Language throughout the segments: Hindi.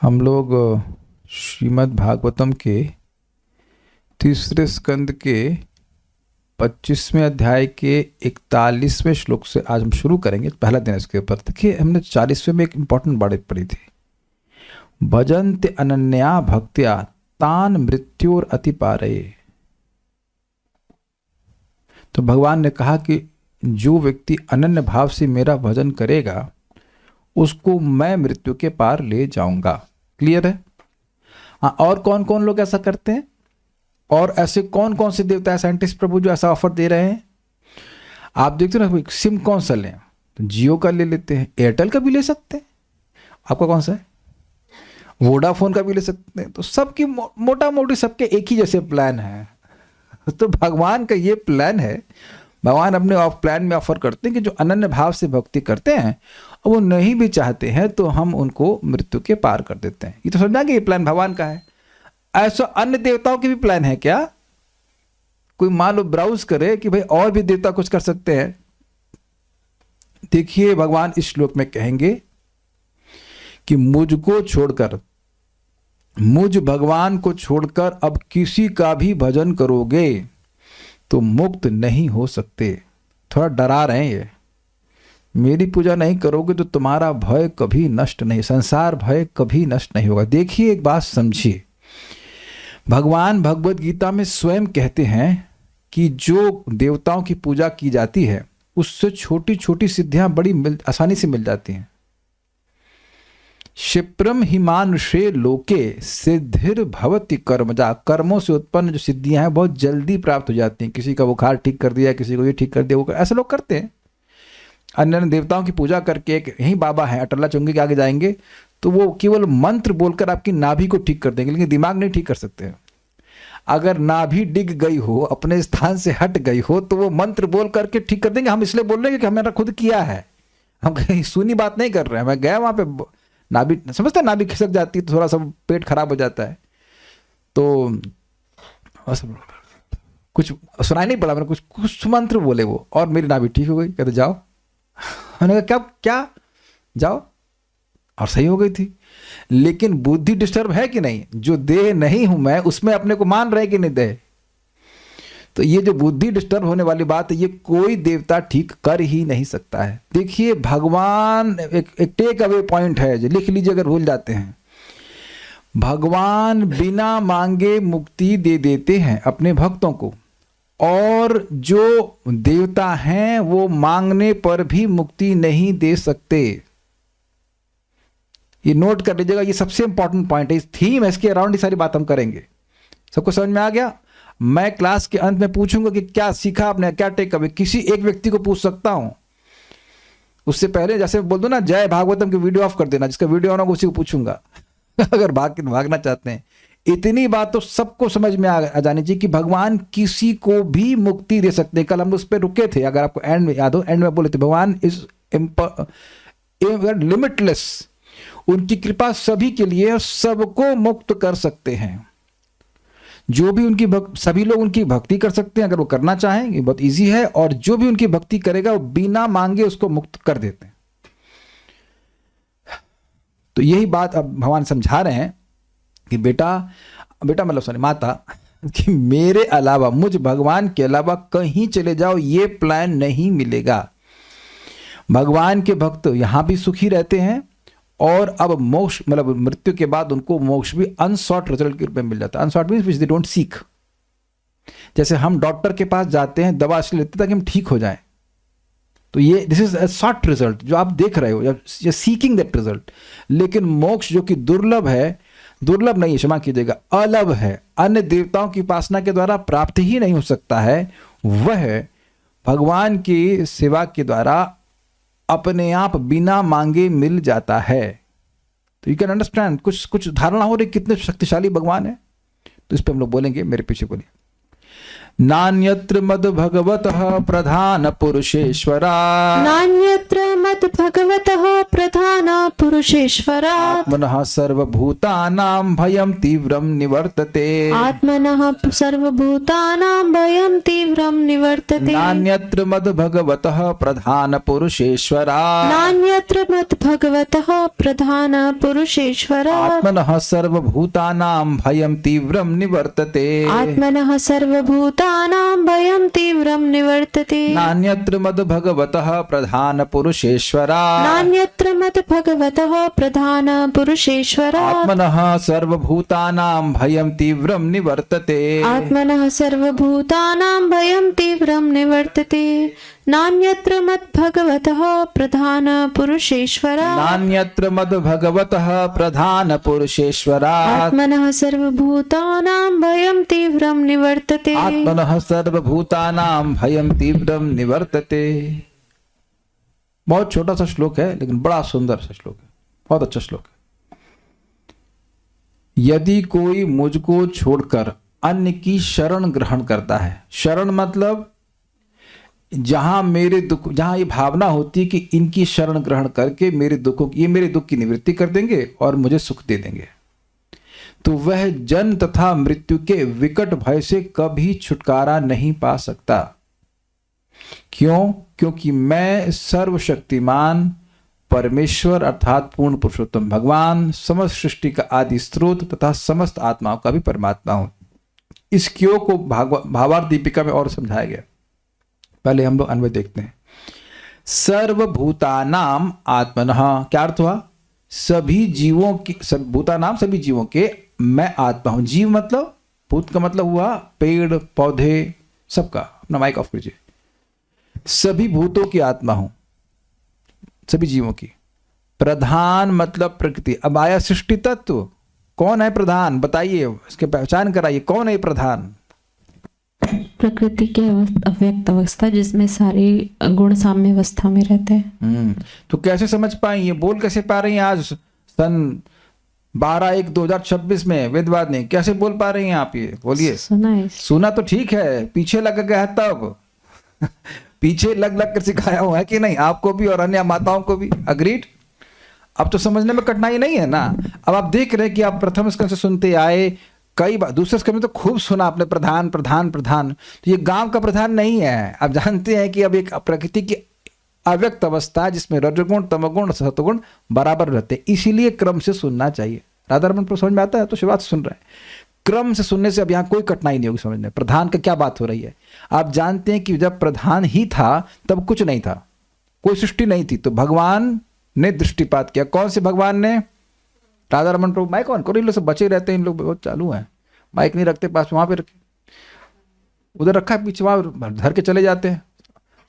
हम लोग श्रीमद् भागवतम के तीसरे स्कंद के 25वें अध्याय के 41वें श्लोक से आज हम शुरू करेंगे। पहला दिन इसके ऊपर। देखिए, हमने 40वें में एक इंपॉर्टेंट बात पढ़ी थी, भजन्ते अनन्या भक्त्या तान मृत्योर अति पारये। तो भगवान ने कहा कि जो व्यक्ति अनन्य भाव से मेरा भजन करेगा उसको मैं मृत्यु के पार ले जाऊंगा। क्लियर है? हाँ, और कौन कौन लोग ऐसा करते हैं और ऐसे कौन कौन से देवता है साइंटिस्ट प्रभु जो ऐसा ऑफर दे रहे हैं? आप देखते हो ना, सिम कौन सा लें? तो जियो का ले लेते हैं, एयरटेल का भी ले सकते हैं, आपका कौन सा है? वोडाफोन का भी ले सकते हैं। तो सबकी मोटा मोटी सबके एक ही जैसे प्लान है। तो भगवान का ये प्लान है। भगवान अपने ऑफ प्लान में ऑफर करते हैं कि जो अनन्य भाव से भक्ति करते हैं और वो नहीं भी चाहते हैं तो हम उनको मृत्यु के पार कर देते हैं। ये तो समझा कि ये प्लान भगवान का है। ऐसा अन्य देवताओं के भी प्लान है क्या? कोई मान लो ब्राउज करे कि भाई और भी देवता कुछ कर सकते हैं। देखिए, भगवान इस श्लोक में कहेंगे कि मुझको छोड़कर, मुझ भगवान को छोड़कर अब किसी का भी भजन करोगे तो मुक्त नहीं हो सकते। थोड़ा डरा रहे हैं ये, मेरी पूजा नहीं करोगे तो तुम्हारा भय कभी नष्ट नहीं, संसार भय कभी नष्ट नहीं होगा। देखिए, एक बात समझिए, भगवान भगवत गीता में स्वयं कहते हैं कि जो देवताओं की पूजा की जाती है उससे छोटी छोटी सिद्धियां बड़ी आसानी से मिल जाती हैं। क्षिप्रम हिमानुषे लोके सिद्धिर भवति कर्मजा। कर्मों से उत्पन्न जो सिद्धियां हैं बहुत जल्दी प्राप्त हो जाती हैं। किसी का बुखार ठीक कर दिया, किसी को ये ठीक कर दिया, वो ऐसे लोग करते हैं। अन्य देवताओं की पूजा करके, एक यही बाबा हैं अटला चुंगी के आगे जाएंगे तो वो केवल मंत्र बोलकर आपकी नाभि को ठीक कर देंगे, लेकिन दिमाग नहीं ठीक कर सकते हैं। अगर नाभि डिग गई हो, अपने स्थान से हट गई हो, तो वो मंत्र बोल करके ठीक कर देंगे। हम इसलिए बोल रहे हैं कि हमारा खुद किया है, हम कहीं सुनी बात नहीं कर रहे हैं। मैं गया वहां पे, नाभि समझते हैं, नाभि खिसक जाती है तो थोड़ा सा पेट खराब हो जाता है। तो कुछ सुनाई नहीं पड़ा, मैंने कुछ मंत्र बोले वो, और मेरी नाभि ठीक हो गई। कहते जाओ। मैंने कहा क्या जाओ, और सही हो गई थी। लेकिन बुद्धि डिस्टर्ब है कि नहीं? जो देह नहीं हूं मैं, उसमें अपने को मान रहे कि नहीं देह? तो ये जो बुद्धि डिस्टर्ब होने वाली बात है, ये कोई देवता ठीक कर ही नहीं सकता है। देखिए, भगवान एक टेक अवे पॉइंट है जो लिख लीजिए अगर भूल जाते हैं। भगवान बिना मांगे मुक्ति दे देते हैं अपने भक्तों को, और जो देवता हैं वो मांगने पर भी मुक्ति नहीं दे सकते। ये नोट कर लीजिएगा, ये सबसे इंपॉर्टेंट पॉइंट है। इस थीम है, इसके अराउंड ये सारी बात हम करेंगे। सबको समझ में आ गया? मैं क्लास के अंत में पूछूंगा कि क्या सीखा आपने, क्या टेक अवे। किसी एक व्यक्ति को पूछ सकता हूं, उससे पहले जैसे बोल दो ना, जय भागवतम की वीडियो ऑफ कर देना, जिसका वीडियो ऑन होगा उसी को पूछूंगा। अगर भागना चाहते हैं। इतनी बात तो सबको समझ में आ जानी चाहिए कि भगवान किसी को भी मुक्ति दे सकते हैं। कल हम उस पर रुके थे, अगर आपको एंड में याद हो, एंड में बोले थे भगवान इज लिमिटलेस, उनकी कृपा सभी के लिए, सबको मुक्त कर सकते हैं। जो भी उनकी सभी लोग उनकी भक्ति कर सकते हैं अगर वो करना चाहें, ये बहुत इजी है। और जो भी उनकी भक्ति करेगा वो बिना मांगे उसको मुक्त कर देते हैं। तो यही बात अब भगवान समझा रहे हैं कि बेटा मतलब सॉरी माता, कि मेरे अलावा, मुझ भगवान के अलावा कहीं चले जाओ, ये प्लान नहीं मिलेगा। भगवान के भक्त यहां भी सुखी रहते हैं, और अब मोक्ष मतलब मृत्यु के बाद उनको मोक्ष भी अनसॉट रिजल्ट के रूप में मिल जाता है। Unsought means which they don't seek. जैसे हम डॉक्टर के पास जाते हैं, दवा इसलिए लेते हैं ताकि हम ठीक हो जाएं, तो ये this is a short result जो आप देख रहे हो, या सीकिंग दैट रिजल्ट। लेकिन मोक्ष जो कि दुर्लभ है, दुर्लभ नहीं, क्षमा कीजिएगा, अलभ है, अन्य देवताओं की उपासना के द्वारा प्राप्त ही नहीं हो सकता है, वह भगवान की सेवा के द्वारा अपने आप बिना मांगे मिल जाता है। तो यू कैन अंडरस्टैंड, कुछ धारणा हो रही कितने शक्तिशाली भगवान है। तो इस पे हम लोग बोलेंगे, मेरे पीछे बोलिए। नान्यत्र मद भगवतः प्रधान पुरुषेश्वरा, नान्यत्र नान्यत्रमत् भगवतः प्रधान पुरुषेश्वरात् आत्मनः सर्वभूतानां भयं तीव्रं निवर्तते आत्मनः सर्वभूतानां भयं तीव्रं निवर्तते नान्यत्र मद भगवतः प्रधान पुरुषेश्वरात् नान्यत्र मत् भगवतः प्रधान पुरुषेश्वरात् आत्मनः सर्वभूतानां भयं तीव्रं निवर्तते आत्मनः सर्वभूतानां भयं तीव्रं निवर्तते नान्यत्र मद भगवतः प्रधान पुरुषेश्वरात् नान्यत्र मत् भगवतः प्रधान पुरुषेश्वरात् आत्मनः सर्वभूतानां भयं तीव्रं निवर्तते आत्मनः सर्वभूतानां भयं तीव्रं निवर्तते नान्यत्र मत् भगवतः प्रधान पुरुषेश्वरात् नान्यत्र मद भगवतः प्रधान पुरुषेश्वरात् आत्मनः सर्वभूतानां भयं तीव्रं निवर्तते आत्मनः सर्वभूतानां भयं तीव्रं निवर्तते। बहुत छोटा सा श्लोक है लेकिन बड़ा सुंदर सा श्लोक है, बहुत अच्छा श्लोक है। यदि कोई मुझको छोड़कर अन्य की शरण ग्रहण करता है, शरण मतलब जहां मेरे दुख, जहां ये भावना होती है कि इनकी शरण ग्रहण करके मेरे दुखों की, ये मेरे दुख की निवृत्ति कर देंगे और मुझे सुख दे देंगे, तो वह जन्म तथा मृत्यु के विकट भय से कभी छुटकारा नहीं पा सकता। क्यों? क्योंकि मैं सर्वशक्तिमान परमेश्वर अर्थात पूर्ण पुरुषोत्तम भगवान, समस्त सृष्टि का आदि स्रोत तथा समस्त आत्माओं का भी परमात्मा हूं। इस क्यों को भावार्थ दीपिका में और समझाया गया। पहले हम लोग अन्वय देखते हैं। सर्वभूतानाम आत्मनः, क्या अर्थ हुआ? सभी जीवों की, भूतानाम सभी जीवों के मैं आत्मा हूं। जीव मतलब, भूत का मतलब हुआ पेड़ पौधे सबका। अपना माइक ऑफ कीजिए। सभी भूतों की आत्मा हूं, सभी जीवों की। प्रधान मतलब प्रकृति। अब आया सृष्टि तत्व, कौन है प्रधान? बताइए, इसके पहचान कराइए, कौन है प्रधान? प्रकृति की अव्यक्त अवस्था जिसमें सारी गुण साम्य अवस्था में रहते हैं। तो कैसे समझ पाएंगे, बोल कैसे पा रही हैं आज सन 12/1/2026 में वेदवाद ने? कैसे बोल पा रही हैं आप? ये बोलिए। सुना तो ठीक है, पीछे लग गया है तब पीछे लग लग कर सिखाया हुआ है कि नहीं, आपको भी और अन्य माताओं को भी। अग्रीड? अब तो समझने में कठिनाई नहीं है ना। अब आप देख रहे हैं कि आप प्रथम स्कंद से सुनते आए, कई बार दूसरे स्कंद में तो खूब सुना आपने प्रधान प्रधान प्रधान। तो ये गांव का प्रधान नहीं है। आप जानते हैं कि अब एक प्रकृति की अव्यक्त अवस्था जिसमें रजोगुण तमोगुण सतोगुण बराबर रहते हैं, इसीलिए क्रम से सुनना चाहिए। राधारमण पर समझ में आता है तो शुरुआत सुन रहे हैं, क्रम से सुनने से अब यहाँ कोई कठिनाई नहीं होगी समझने। प्रधान का क्या बात हो रही है? आप जानते हैं कि जब प्रधान ही था तब कुछ नहीं था, कोई सृष्टि नहीं थी, तो भगवान ने दृष्टिपात किया। कौन से भगवान ने? राधारमण प्रभु। माइक ऑन करो, इन लोग सब बचे रहते हैं, इन लोग बहुत चालू हैं, माइक नहीं रखते पास, वहां पे रखे, उधर रखा है पीछे, वहां धर के चले जाते हैं।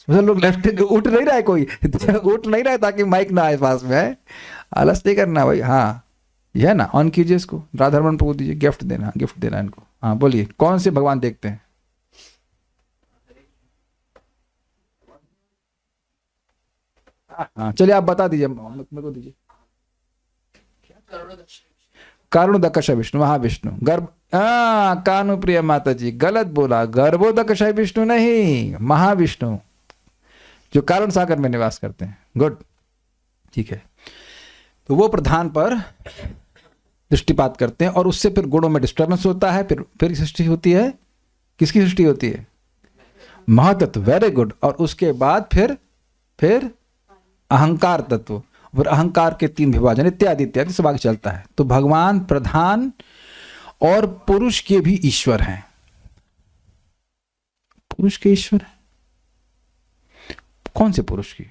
उधर लोग लेफ्ट, उठ नहीं रहा है कोई उठ नहीं रहा है ताकि माइक ना आए पास में। आलस नहीं करना भाई। हाँ यह है ना, ऑन कीजिए इसको। राधारमण प्रभु दीजिए, गिफ्ट देना, गिफ्ट देना इनको। हाँ बोलिए, कौन से भगवान देखते हैं? हाँ चलिए आप बता दीजिए, मेरे को दीजिए। कारुणोदकश विष्णु, महाविष्णु। गर्भ, कानु प्रिय माता जी गलत बोला, गर्भोदकश विष्णु नहीं, महाविष्णु जो कारण सागर में निवास करते हैं। गुड, ठीक है। तो वो प्रधान पर दृष्टिपात करते हैं और उससे फिर गुणों में डिस्टर्बेंस होता है। फिर सृष्टि होती है। किसकी सृष्टि होती है? महातत्व। Very good. और उसके बाद फिर अहंकार तत्व, फिर अहंकार के 3 विभाजन इत्यादि इत्यादि सब आगे चलता है। तो भगवान प्रधान और पुरुष के भी ईश्वर हैं। पुरुष के ईश्वर हैं। कौन से पुरुष की?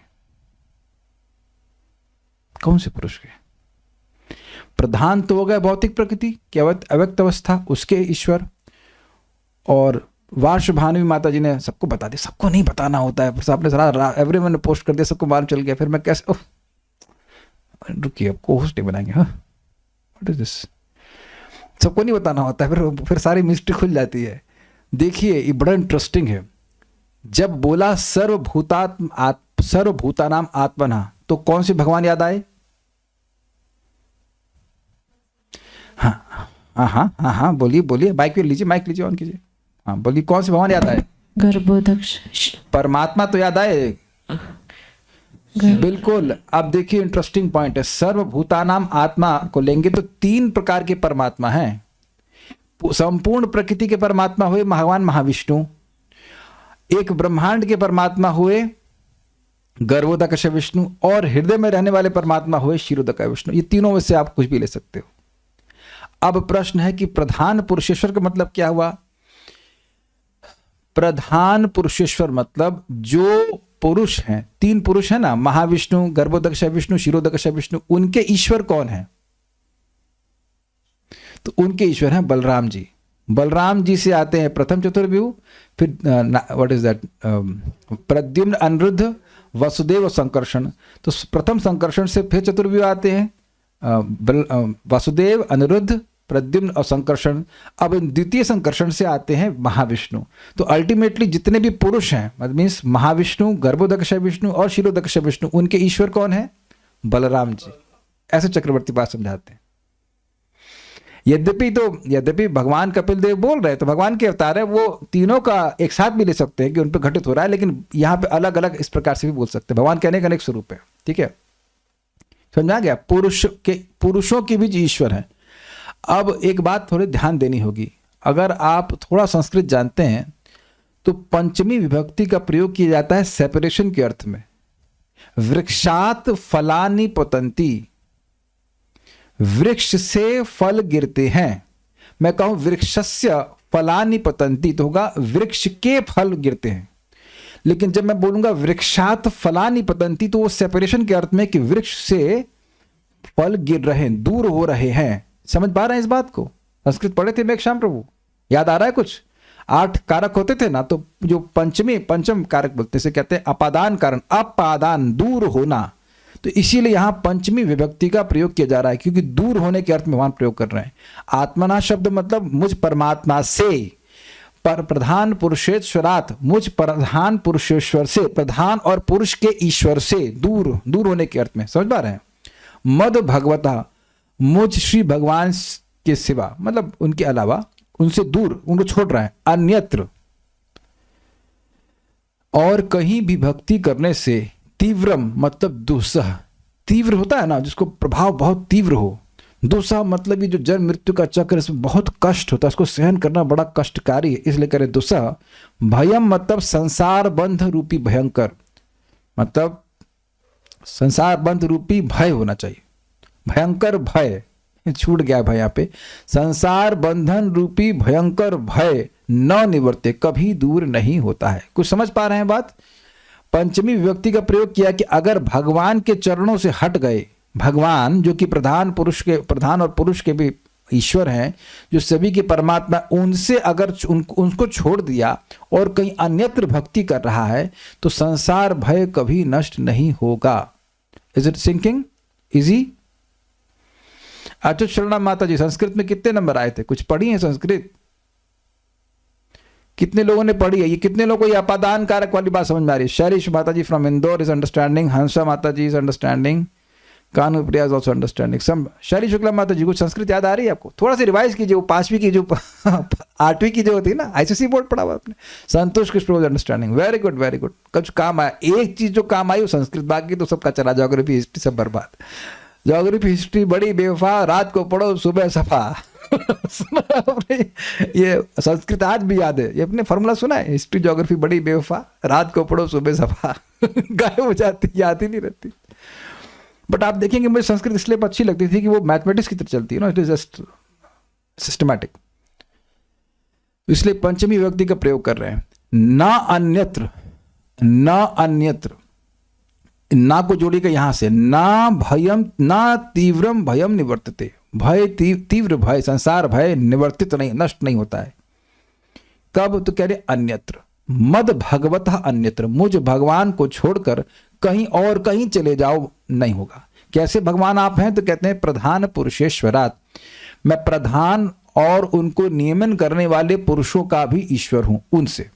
कौन से पुरुष के? प्रधान तो हो गया भौतिक प्रकृति की अव्यक्त अवस्था, उसके ईश्वर। और वार्षभानु माता जी ने सबको बता दिया। सबको नहीं बताना होता है, आपने सारा एवरीवन ने पोस्ट कर दिया, सबको मालूम चल गया। फिर मैं कैसे, रुकिए अब को होस्ट नहीं बनाएंगे। हाँ व्हाट इज दिस? सबको नहीं बताना होता है, फिर सारी मिस्ट्री खुल जाती है। देखिए ये बड़ा इंटरेस्टिंग है। जब बोला सर्वभूतानाम आत्मना, तो कौन से भगवान याद आए? हाँ बोलिए बोलिए, माइक लीजिए, माइक लीजिए, ऑन कीजिए। हाँ बोलिए, कौन से भगवान याद आए? गर्भोदक्ष। परमात्मा तो याद आए, बिल्कुल। अब देखिए इंटरेस्टिंग पॉइंट है, सर्वभूतानाम आत्मा को लेंगे तो 3 प्रकार के परमात्मा हैं। संपूर्ण प्रकृति के परमात्मा हुए भगवान महाविष्णु, एक ब्रह्मांड के परमात्मा हुए गर्भोदक विष्णु, और हृदय में रहने वाले परमात्मा हुए क्षीरोदक विष्णु। ये तीनों में से आप कुछ भी ले सकते हो। अब प्रश्न है कि प्रधान पुरुषेश्वर का मतलब क्या हुआ? प्रधान पुरुषेश्वर मतलब जो पुरुष हैं, 3 पुरुष है ना, महाविष्णु, गर्भोदक विष्णु, क्षीरोदक विष्णु, उनके ईश्वर कौन है? तो उनके ईश्वर हैं बलराम जी। बलराम जी से आते हैं प्रथम चतुर्व्यूह, फिर what is that, Pradyumna, Aniruddha, Vasudeva और संकर्षण। तो प्रथम संकर्षण से फिर चतुर्व्यूह आते हैं, वसुदेव, अनिरुद्ध, प्रद्युम्न और संकर्षण। अब द्वितीय संकर्षण से आते हैं महाविष्णु। तो अल्टीमेटली जितने भी पुरुष हैं, मीन्स महाविष्णु, गर्भोदक विष्णु और क्षीरोदक विष्णु, उनके ईश्वर कौन है? बलराम जी। ऐसे चक्रवर्ती बात समझाते हैं। यद्यपि भगवान कपिल देव बोल रहे हैं तो भगवान के अवतार है, वो तीनों का एक साथ भी ले सकते हैं कि उन पर घटित हो रहा है, लेकिन यहाँ पे अलग अलग इस प्रकार से भी बोल सकते हैं। भगवान कहने का अनेक स्वरूप है, ठीक है, समझा गया? पुरुषों के बीच ईश्वर है। अब एक बात थोड़ी ध्यान देनी होगी, अगर आप थोड़ा संस्कृत जानते हैं तो पंचमी विभक्ति का प्रयोग किया जाता है सेपरेशन के अर्थ में। वृक्षात फलानि पतंती, वृक्ष से फल गिरते हैं। मैं कहूं वृक्षस्य फलानि पतंती तो होगा वृक्ष के फल गिरते हैं। लेकिन जब मैं बोलूंगा वृक्षात फलानि पतंती तो वो सेपरेशन के अर्थ में कि वृक्ष से फल गिर रहे हैं, दूर हो रहे हैं। समझ पा रहे हैं इस बात को? संस्कृत पढ़े थे मेघश्याम प्रभु, याद आ रहा है कुछ? 8 कारक होते थे ना, तो जो पंचम कारक बोलते से कहते हैं अपादान कारण, अपादान दूर होना। तो इसीलिए यहां पंचमी विभक्ति का प्रयोग किया जा रहा है, क्योंकि दूर होने के अर्थ में वहां प्रयोग कर रहे हैं। आत्मना शब्द मतलब मुझ परमात्मा से, पर प्रधान पुरुषेश्वरात, मुझ प्रधान पुरुषेश्वर से, प्रधान और पुरुष के ईश्वर से दूर होने के अर्थ में। समझ पा रहे हैं? मद भगवता, मुझ श्री भगवान के सिवा मतलब उनके अलावा, उनसे दूर, उनको छोड़ रहा है। अन्यत्र, और कहीं भी भक्ति करने से, तीव्रम मतलब दुस्सह, तीव्र होता है ना जिसको प्रभाव बहुत तीव्र हो। दुस्सह मतलब ये जो जन्म मृत्यु का चक्र, इसमें बहुत कष्ट होता है, इसको सहन करना बड़ा कष्टकारी है, इसलिए करे दुस्सह। भयम मतलब संसार बंध रूपी भयंकर, मतलब संसार बंध रूपी भय होना चाहिए, भयंकर भय, छूट गया भय यहाँ पे। संसार बंधन रूपी भयंकर भय न निवर्ते, कभी दूर नहीं होता है। कुछ समझ पा रहे हैं बात? पंचमी विभक्ति का प्रयोग किया कि अगर भगवान के चरणों से हट गए, भगवान जो कि प्रधान और पुरुष के भी ईश्वर हैं, जो सभी के परमात्मा, उनसे अगर उनको छोड़ दिया और कहीं अन्यत्र भक्ति कर रहा है तो संसार भय कभी नष्ट नहीं होगा। Is it sinking? इजी? अच्छा शरणा माता जी, संस्कृत में कितने नंबर आए थे? कुछ पढ़ी है संस्कृत? कितने लोगों ने पढ़ी है? ये कितने लोगों को ये अपादान कारक वाली बात समझ में आ रही है? शैलेश माता ji from Indore is understanding, Hansa माता ji is understanding, Kanu Priya is also understanding. सम शैली शुक्ला माता जी, कुछ संस्कृत याद आ रही है आपको? थोड़ा सा रिवाइज कीजिए, वो 5वीं की जो 8वीं की जो होती है ना, आईसीएसई बोर्ड पढ़ा हुआ आपने। Santosh Krishna understanding, very good very good. कुछ काम आया, एक चीज जो काम आई वो संस्कृत, बाकी तो सबका चला, ज्योग्राफी हिस्ट्री सब बर्बाद। ज्योग्राफी हिस्ट्री बड़ी बेवफा, रात को पढ़ो सुबह सफा। ये संस्कृत आज भी याद है, ये अपने फॉर्मूला सुना है, हिस्ट्री ज्योग्राफी बड़ी बेवफा, रात को पढ़ो सुबह सफा। गायब हो जाती, याद ही नहीं रहती। बट आप देखेंगे मुझे संस्कृत इसलिए अच्छी लगती थी कि वो मैथमेटिक्स की तरह चलती है ना, इट इज जस्ट सिस्टमैटिक। इसलिए पंचमी विभक्ति का प्रयोग कर रहे हैं। ना अन्यत्र, ना अन्यत्र, ना को जोड़िएगा यहां से, ना भयम, ना तीव्रम भयम निवर्तते, भय तीव्र भय, संसार भय निवर्तित नहीं, नष्ट नहीं होता है। कब? तो कह रहे अन्यत्र, मद भगवतः अन्यत्र, मुझ भगवान को छोड़कर कहीं और कहीं चले जाओ, नहीं होगा। कैसे भगवान आप हैं? तो कहते हैं प्रधान पुरुषेश्वरात, मैं प्रधान और उनको नियमन करने वाले पुरुषों का भी ईश्वर हूं, उनसे।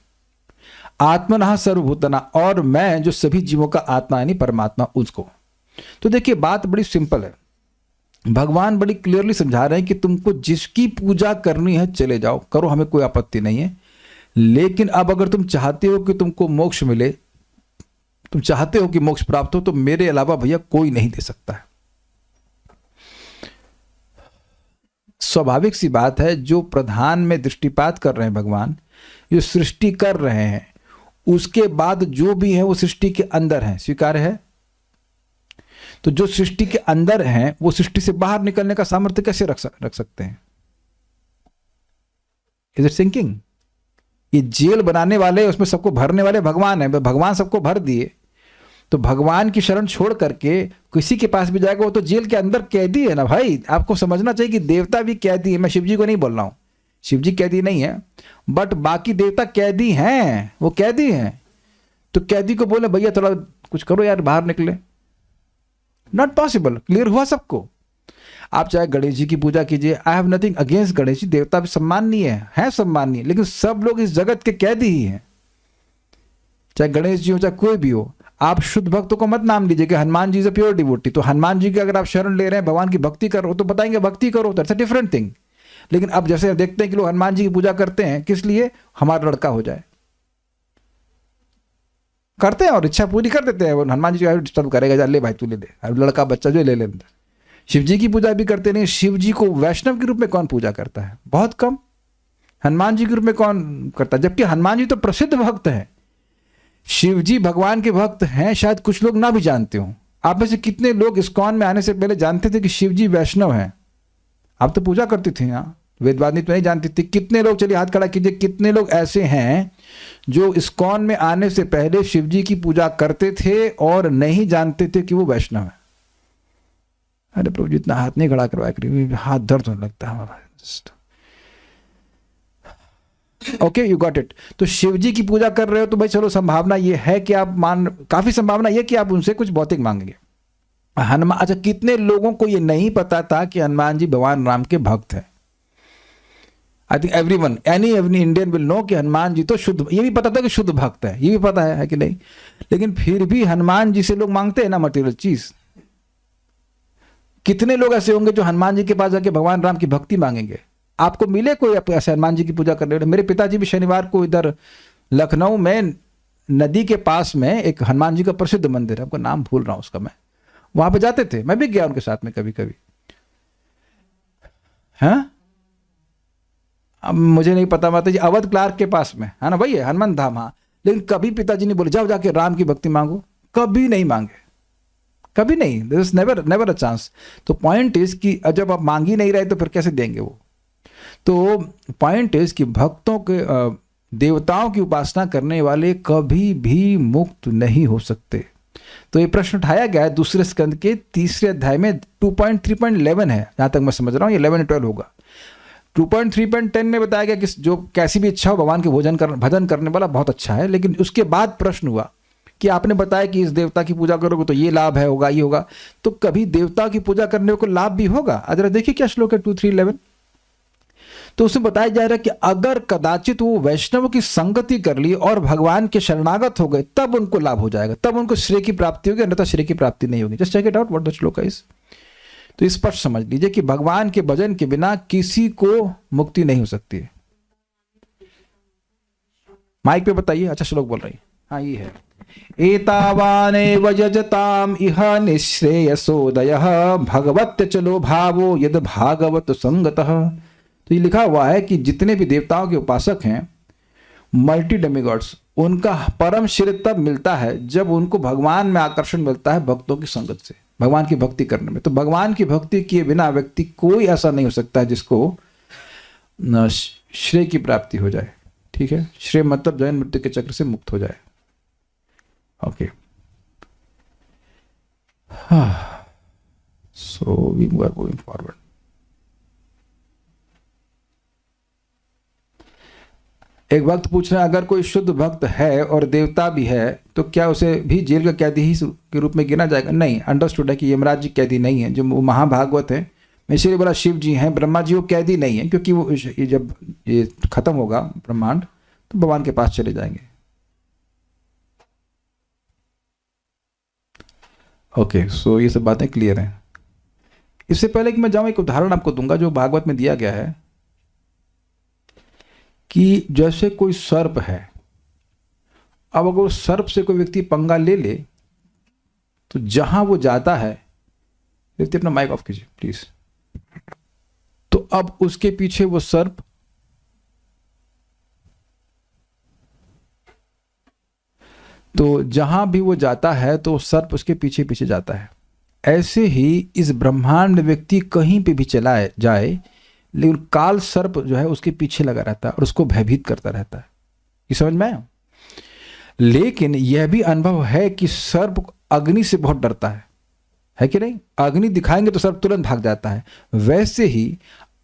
आत्मनः सर्वभूतना, और मैं जो सभी जीवों का आत्मा यानी परमात्मा, उसको। तो देखिए बात बड़ी सिंपल है, भगवान बड़ी क्लियरली समझा रहे हैं कि तुमको जिसकी पूजा करनी है चले जाओ, करो, हमें कोई आपत्ति नहीं है। लेकिन अब अगर तुम चाहते हो कि तुमको मोक्ष मिले तुम चाहते हो कि मोक्ष प्राप्त हो, तो मेरे अलावा भैया कोई नहीं दे सकता है। स्वाभाविक सी बात है, जो प्रधान में दृष्टिपात कर रहे हैं भगवान, जो सृष्टि कर रहे हैं, उसके बाद जो भी है वो सृष्टि के अंदर है, स्वीकार्य है। तो जो सृष्टि के अंदर है वो सृष्टि से बाहर निकलने का सामर्थ्य कैसे रख सकते हैं? Is it sinking? ये जेल बनाने वाले, उसमें सबको भरने वाले भगवान है। भगवान सबको भर दिए, तो भगवान की शरण छोड़ करके किसी के पास भी जाएगा वो तो जेल के अंदर कैदी है ना भाई। आपको समझना चाहिए कि देवता भी कैदी है। मैं शिव जी को नहीं बोल रहा हूं, शिव जी कैदी नहीं है, बट बाकी देवता कैदी हैं, वो कैदी हैं। तो कैदी को बोले भैया थोड़ा कुछ करो यार, बाहर निकले, नॉट पॉसिबल। क्लियर हुआ सबको? आप चाहे गणेश जी की पूजा कीजिए, I have nothing against Ganesh ji, देवता भी सम्माननीय है सम्माननीय, लेकिन सब लोग इस जगत के कैदी ही हैं। चाहे गणेश जी हो चाहे कोई भी हो, आप शुद्ध भक्तों को मत नाम लीजिए कि हनुमान जी से प्योर डिवोटी। तो हनुमान जी की अगर आप शरण ले रहे हैं, भगवान की भक्ति करो, तो बताएंगे भक्ति करो, दैट्स अ डिफरेंट थिंग। लेकिन अब जैसे देखते हैं कि लोग हनुमान जी की पूजा करते हैं, किस लिए? हमारा लड़का हो जाए, करते हैं और इच्छा पूरी कर देते हैं। वो हनुमान जी को डिस्टर्ब करेगा, जा ले भाई तू ले ले, लड़का बच्चा जो ले ले। शिव जी की पूजा भी करते नहीं। शिव जी को वैष्णव के रूप में कौन पूजा करता है? बहुत कम। हनुमान जी के रूप में कौन करता है? जबकि हनुमान जी तो प्रसिद्ध भक्त हैं। शिव जी भगवान के भक्त हैं, शायद कुछ लोग ना भी जानते हो। आप में से कितने लोग इस्कॉन में आने से पहले जानते थे कि शिव जी वैष्णव हैं? आप तो पूजा करती थी यहाँ, वेदवादिनी तो नहीं जानती थी। कितने लोग, चलिए हाथ खड़ा कीजिए, कितने लोग ऐसे हैं जो इस्कॉन में आने से पहले शिव जी की पूजा करते थे और नहीं जानते थे कि वो वैष्णव है? अरे प्रभु जी इतना हाथ नहीं खड़ा करवाया करिए, हाथ दर्द होने लगता है हमारा। Okay, you got it. तो शिव जी की पूजा कर रहे हो तो भाई चलो, संभावना ये है कि आप काफी संभावना ये कि आप उनसे कुछ भौतिक मांगेंगे। हनुमान, अच्छा कितने लोगों को ये नहीं पता था कि हनुमान जी भगवान राम के भक्त हैं? I think everyone, any Indian will know कि हनुमान जी तो शुद्ध, ये भी पता था कि शुद्ध भक्त है, ये भी पता है कि नहीं? लेकिन फिर भी हनुमान जी से लोग मांगते हैं ना मटेरियल चीज। कितने लोग ऐसे होंगे जो हनुमान जी के पास जाके भगवान राम की भक्ति मांगेंगे? आपको मिले कोई ऐसे हनुमान जी की पूजा करने वाले? मेरे पिताजी भी शनिवार को इधर लखनऊ में नदी के पास में एक हनुमान जी का प्रसिद्ध मंदिर है, आपका नाम भूल रहा हूं उसका, मैं वहां पे जाते थे, मैं भी गया उनके साथ में कभी कभी। हाँ, अब मुझे नहीं पता, माता जी अवध क्लार्क के पास में है ना, वही है हनुमान धाम। हाँ, लेकिन कभी पिताजी ने बोले जाओ जाके राम की भक्ति मांगो, कभी नहीं मांगे, कभी नहीं। This is never a chance. तो पॉइंट इज कि जब आप मांग ही नहीं रहे तो फिर कैसे देंगे वो? तो पॉइंट इज कि भक्तों के, देवताओं की उपासना करने वाले कभी भी मुक्त नहीं हो सकते। तो ये प्रश्न उठाया गया है दूसरे स्कंद के 3 अध्याय में, 2.3.11 है जहां तक मैं समझ रहा हूं, ये 11 12 होगा। 2.3.10 में बताया गया कि जो कैसी भी इच्छा हो भगवान के भजन करने वाला बहुत अच्छा है। लेकिन उसके बाद प्रश्न हुआ कि आपने बताया कि इस देवता की पूजा करोगे तो ये लाभ है, होगा, ये होगा, तो कभी देवता की पूजा करने को लाभ भी होगा? अगर देखिए क्या श्लोक है 2.3.11, तो उसमें बताया जा रहा है कि अगर कदाचित वो वैष्णव की संगति कर ली और भगवान के शरणागत हो गए, तब उनको लाभ हो जाएगा, तब उनको श्रेय की प्राप्ति होगी, अन्यथा श्रेय की प्राप्ति नहीं होगी। Just check it out what the shloka is. तो स्पष्ट समझ लीजिए कि भगवान के भजन के बिना किसी को मुक्ति नहीं हो सकती है। माइक पे बताइए। अच्छा श्लोक बोल रही है, हाँ ये है, एतावानेव यजताम इह निःश्रेयसोदयः भगवत्य चलो भावो यद भागवत संगतः। तो ये लिखा हुआ है कि जितने भी देवताओं के उपासक हैं, मल्टी डेमिगॉड्स, उनका परम श्रेय तब मिलता है जब उनको भगवान में आकर्षण मिलता है भक्तों की संगत से, भगवान की भक्ति करने में। तो भगवान की भक्ति किए बिना व्यक्ति कोई ऐसा नहीं हो सकता है जिसको श्रेय की प्राप्ति हो जाए। ठीक है, श्रेय मतलब जन्म मृत्यु के चक्र से मुक्त हो जाए। Okay, so we are moving forward. एक भक्त पूछ रहे हैं, अगर कोई शुद्ध भक्त है और देवता भी है तो क्या उसे भी जेल का कैदी ही के रूप में गिना जाएगा? नहीं, अंडरस्टूड है कि यमराज जी कैदी नहीं है, जो महाभागवत है। मैं इसीलिए बोला शिव जी हैं, ब्रह्मा जी वो कैदी नहीं है, क्योंकि वो जब ये खत्म होगा ब्रह्मांड तो भगवान के पास चले जाएंगे। ओके, सो ये सब बातें क्लियर हैं। इससे पहले कि मैं जाऊं, एक उदाहरण आपको दूंगा जो भागवत में दिया गया है कि जैसे कोई सर्प है अब अगर उस सर्प से कोई व्यक्ति पंगा ले ले तो जहां वो जाता है, व्यक्ति अपना माइक ऑफ कीजिए प्लीज, तो अब उसके पीछे वो सर्प तो जहां भी वो जाता है तो सर्प उसके पीछे पीछे जाता है। ऐसे ही इस ब्रह्मांड में व्यक्ति कहीं पे भी चला जाए, लेकिन काल सर्प जो है उसके पीछे लगा रहता है और उसको भयभीत करता रहता है। ये समझ में आया? लेकिन यह भी अनुभव है कि सर्प अग्नि से बहुत डरता है कि नहीं? अग्नि दिखाएंगे तो सर्प तुरंत भाग जाता है। वैसे ही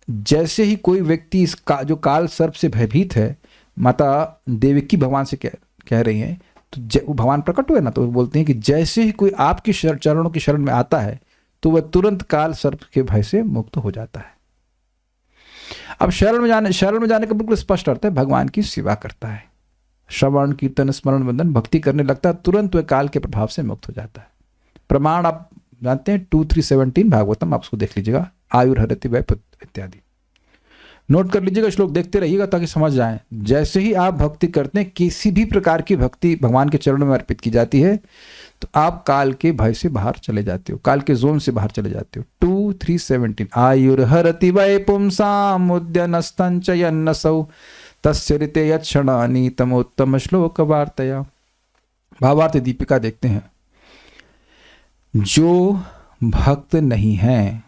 जैसे ही कोई व्यक्ति जो काल सर्प से भयभीत है, माता देवकी भगवान से कह रही हैं, तो वो भगवान प्रकट हुए ना, तो वो बोलते हैं कि जैसे ही कोई आपकी चरणों की शरण में आता है तो वह तुरंत काल सर्प के भय से मुक्त हो जाता है। अब शरण में जाने का बिल्कुल स्पष्ट अर्थ है, भगवान की सेवा करता है, श्रवण कीर्तन स्मरण वंदन भक्ति करने लगता है, तुरंत वह काल के प्रभाव से मुक्त हो जाता है। प्रमाण आप जानते हैं 2317 भागवतम, आप उसको देख लीजिएगा, आयुर्हरति वै इत्यादि नोट कर लीजिएगा, श्लोक देखते रहिएगा ताकि समझ जाएं। जैसे ही आप भक्ति करते हैं, किसी भी प्रकार की भक्ति भगवान के चरणों में अर्पित की जाती है, तो आप काल के भय से बाहर चले जाते हो, काल के जोन से बाहर चले जाते हो। 2317 आयुर्हरति वै पुंसाम उद्यनस्तंचयन्नसौ तस्य ऋते यच्छणानि तमोत्तम श्लोक वार्तया। भावार्थ दीपिका देखते हैं। जो भक्त नहीं हैं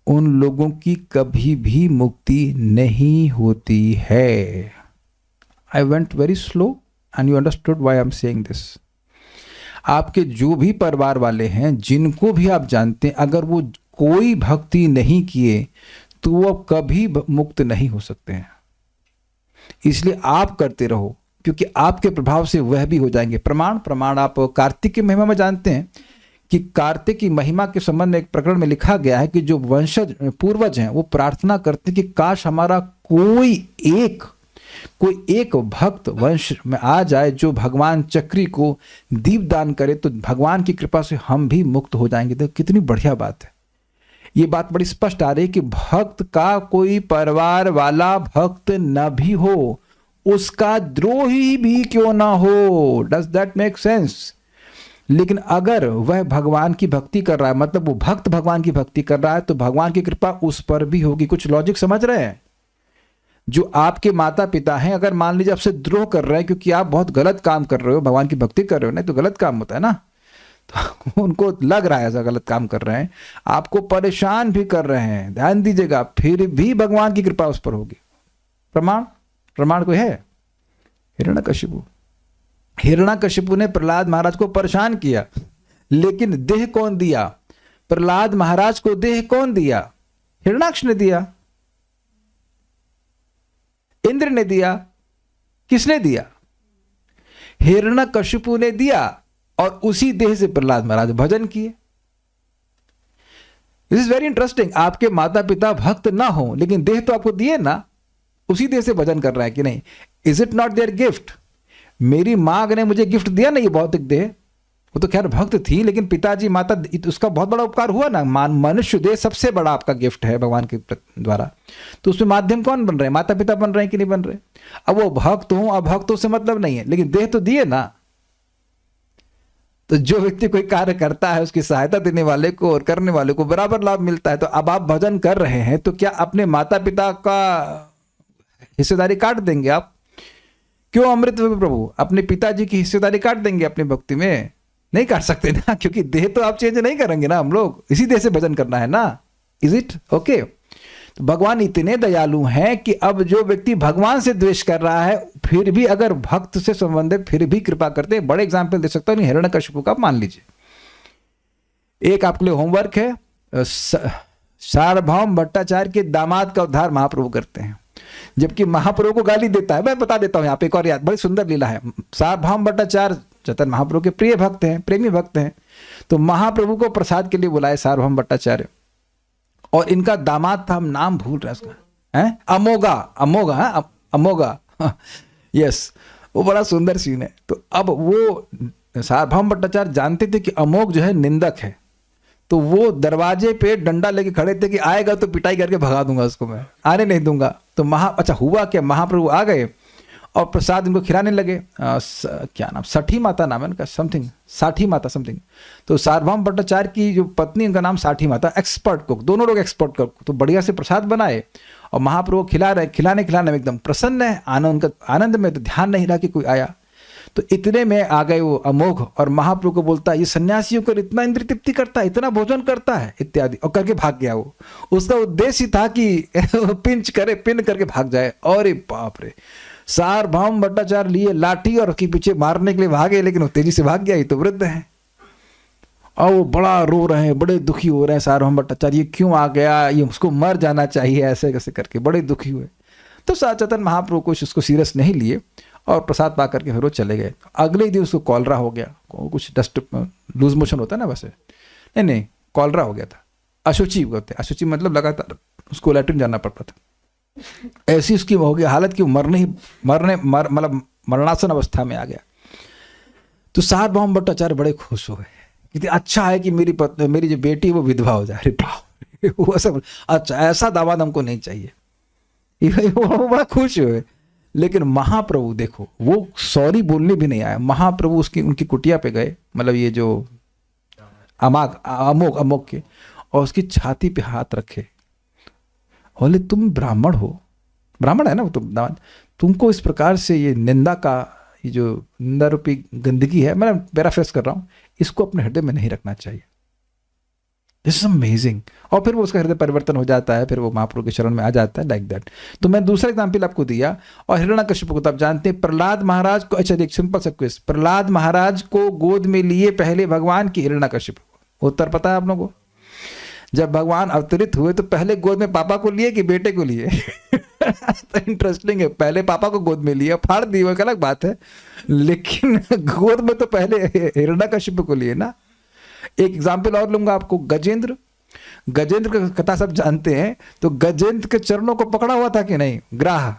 उन लोगों की कभी भी मुक्ति नहीं होती है। I went very slow and you understood why I am saying this. आपके जो भी परिवार वाले हैं, जिनको भी आप जानते हैं, अगर वो कोई भक्ति नहीं किए तो वो कभी मुक्त नहीं हो सकते हैं। इसलिए आप करते रहो, क्योंकि आपके प्रभाव से वह भी हो जाएंगे। प्रमाण आप कार्तिक की महिमा में जानते हैं कि कार्तिक की महिमा के संबंध में एक प्रकरण में लिखा गया है कि जो वंशज पूर्वज हैं वो प्रार्थना करते हैं कि काश हमारा कोई एक भक्त वंश में आ जाए जो भगवान चक्री को दीपदान करे, तो भगवान की कृपा से हम भी मुक्त हो जाएंगे। तो कितनी बढ़िया बात है। ये बात बड़ी स्पष्ट आ रही है कि भक्त का कोई परिवार वाला भक्त न भी हो, उसका द्रोही भी क्यों ना हो। Does that make sense? लेकिन अगर वह भगवान की भक्ति कर रहा है, मतलब वो भक्त भगवान की भक्ति कर रहा है, तो भगवान की कृपा उस पर भी होगी। कुछ लॉजिक समझ रहे हैं? जो आपके माता पिता हैं, अगर मान लीजिए आपसे द्रोह कर रहे हैं क्योंकि आप बहुत गलत काम कर रहे हो, भगवान की भक्ति कर रहे हो, नहीं तो गलत काम होता है ना, तो उनको लग रहा है ऐसा गलत काम कर रहे हैं, आपको परेशान भी कर रहे हैं, ध्यान दीजिएगा, फिर भी भगवान की कृपा उस पर होगी। प्रमाण कोई है? हिरण्यकशिपु ने प्रहलाद महाराज को परेशान किया, लेकिन देह कौन दिया? प्रहलाद महाराज को देह कौन दिया? हिरण्याक्ष ने दिया, इंद्र ने दिया, किसने दिया? हिरण्यकशिपु ने दिया, और उसी देह से प्रहलाद महाराज भजन किए। This is very interesting. आपके माता पिता भक्त ना हो, लेकिन देह तो आपको दिए ना, उसी देह से भजन कर रहा है कि नहीं? Is it not there gift? मेरी माँ ने मुझे गिफ्ट दिया ना, ये भौतिक देह, वो तो खैर भक्त थी, लेकिन पिताजी माता, उसका बहुत बड़ा उपकार हुआ ना। मनुष्य देह सबसे बड़ा आपका गिफ्ट है भगवान के द्वारा। तो उसमें माध्यम कौन बन रहे हैं? माता पिता बन रहे हैं कि नहीं बन रहे? अब वो भक्त हो अभक्तों से मतलब नहीं है, लेकिन देह तो दिए ना। तो जो व्यक्ति कोई कार्य करता है, उसकी सहायता देने वाले को और करने वाले को बराबर लाभ मिलता है। तो अब आप भजन कर रहे हैं, तो क्या अपने माता पिता का हिस्सेदारी काट देंगे आप? क्यों अमृत प्रभु अपने पिताजी की हिस्सेदारी काट देंगे अपनी भक्ति में? नहीं काट सकते ना, क्योंकि देह तो आप चेंज नहीं करेंगे ना, हम लोग इसी देह से भजन करना है ना। Is it okay? तो भगवान इतने दयालु हैं कि अब जो व्यक्ति भगवान से द्वेष कर रहा है, फिर भी अगर भक्त से संबंधित फिर भी कृपा करते हैं। बड़े एग्जाम्पल दे सकता हूं, हिरण्यकशिपु का मान लीजिए। एक आपके लिए होमवर्क है, सार्वभौम भट्टाचार्य के दामाद का उद्धार महाप्रभु करते हैं, जबकि महाप्रभु को गाली देता है। मैं बता देता हूं यहाँ पे एक और याद, बड़ी सुंदर लीला है। सार्वभौम भट्टाचार्य चैतन्य महाप्रभु के प्रिय भक्त हैं, प्रेमी भक्त हैं। तो महाप्रभु को प्रसाद के लिए बुलाए सार्वभौम भट्टाचार्य, और इनका दामाद था, हम नाम भूल रहे उसका, है अमोघा यस, वो बड़ा सुंदर सीन है। तो अब वो सार्वभौम भट्टाचार्य जानते थे कि अमोघ जो है निंदक है, तो वो दरवाजे पे डंडा लेके खड़े थे कि आएगा तो पिटाई करके भगा दूंगा उसको, मैं आने नहीं दूंगा। तो हुआ क्या, महाप्रभु आ गए और प्रसाद इनको खिलाने लगे। क्या नाम, साठी माता नाम है उनका, समथिंग साठी माता समथिंग। तो सार्वभौम भट्टाचार्य की जो पत्नी, उनका नाम साठी माता, एक्सपर्ट कुक, दोनों लोग एक्सपर्ट कुक। तो बढ़िया से प्रसाद बनाए और महाप्रभु खिला रहे, खिलाने में एकदम प्रसन्न है, आनंद में, तो ध्यान नहीं रहा कि कोई आया। तो इतने में आ गए वो अमोघ और महाप्रभु को बोलता है, ये सन्यासियों को इतना इंद्रिय तृप्ति करता है, इतना भोजन करता है इत्यादि, और करके भाग गया। वो उसका उद्देश्य था कि पिन करके भाग जाए। और बाप रे, सार्वभौम भट्टाचार्य लिए लाठी और उसके पीछे मारने के लिए भागे, लेकिन वो तेजी से भाग गया। ये तो वृद्ध है और वो बड़ा रो रहे हैं, बड़े दुखी हो रहे हैं सार्वभौम भट्टाचार्य, ये क्यों आ गया, ये उसको मर जाना चाहिए, ऐसे कैसे करके बड़े दुखी हुए। तो सचेतन महाप्रभु कुछ उसको सीरियस नहीं लिए और प्रसाद पा करके फिर वो चले गए। अगले दिन उसको कॉलरा हो गया, कुछ डस्ट लूज मोशन होता है ना, वैसे नहीं कॉलरा हो गया था, अशुचि होते, अशुचि मतलब लगातार उसको लैट्रिन जाना पड़ता था। ऐसी उसकी हो गई हालत कि मतलब मरणासन अवस्था में आ गया। तो सार्वभौम भट्टाचार्य बड़े खुश हो गए, कि अच्छा है कि मेरी जो बेटी है वो विधवा हो जाए। अरे वो सब अच्छा, ऐसा दामाद हमको नहीं चाहिए। वो बड़ा खुश हुए। लेकिन महाप्रभु देखो, वो सॉरी बोलने भी नहीं आया। महाप्रभु उनकी कुटिया पे गए, मतलब ये जो अमोघ के, और उसकी छाती पे हाथ रखे, बोले तुम ब्राह्मण हो, ब्राह्मण है ना वो, तुम तुमको इस प्रकार से ये निंदा का, ये जो निंदा रूपी गंदगी है, मैं पैराफ्रेज कर रहा हूँ, इसको अपने हृदय में नहीं रखना चाहिए। This is amazing. और फिर वो उसका हृदय परिवर्तन हो जाता है, फिर वो महाप्रभु के शरण में आ जाता है, लाइक दैट। तो मैं दूसरा एग्जाम्पल आपको दिया। और हिरण्यकशिपु को तो आप जानते हैं, प्रहलाद महाराज को, अच्छा एक सिंपल सा क्वेश्चन, प्रहलाद महाराज को गोद में लिए पहले भगवान की हिरण्यकशिपु, उत्तर पता है आप लोगों को? जब भगवान अवतरित हुए तो पहले गोद में पापा को लिए कि बेटे को लिए? तो इंटरेस्टिंग है, पहले पापा को गोद में लिया, फाड़ दी, वो एक अलग बात है, लेकिन गोद में तो पहले हिरण्यकशिपु को लिए ना। एक एग्जाम्पल और लूंगा आपको, गजेंद्र का कथा सब जानते हैं। तो गजेंद्र के चरणों को पकड़ा हुआ था कि नहीं? ग्राह,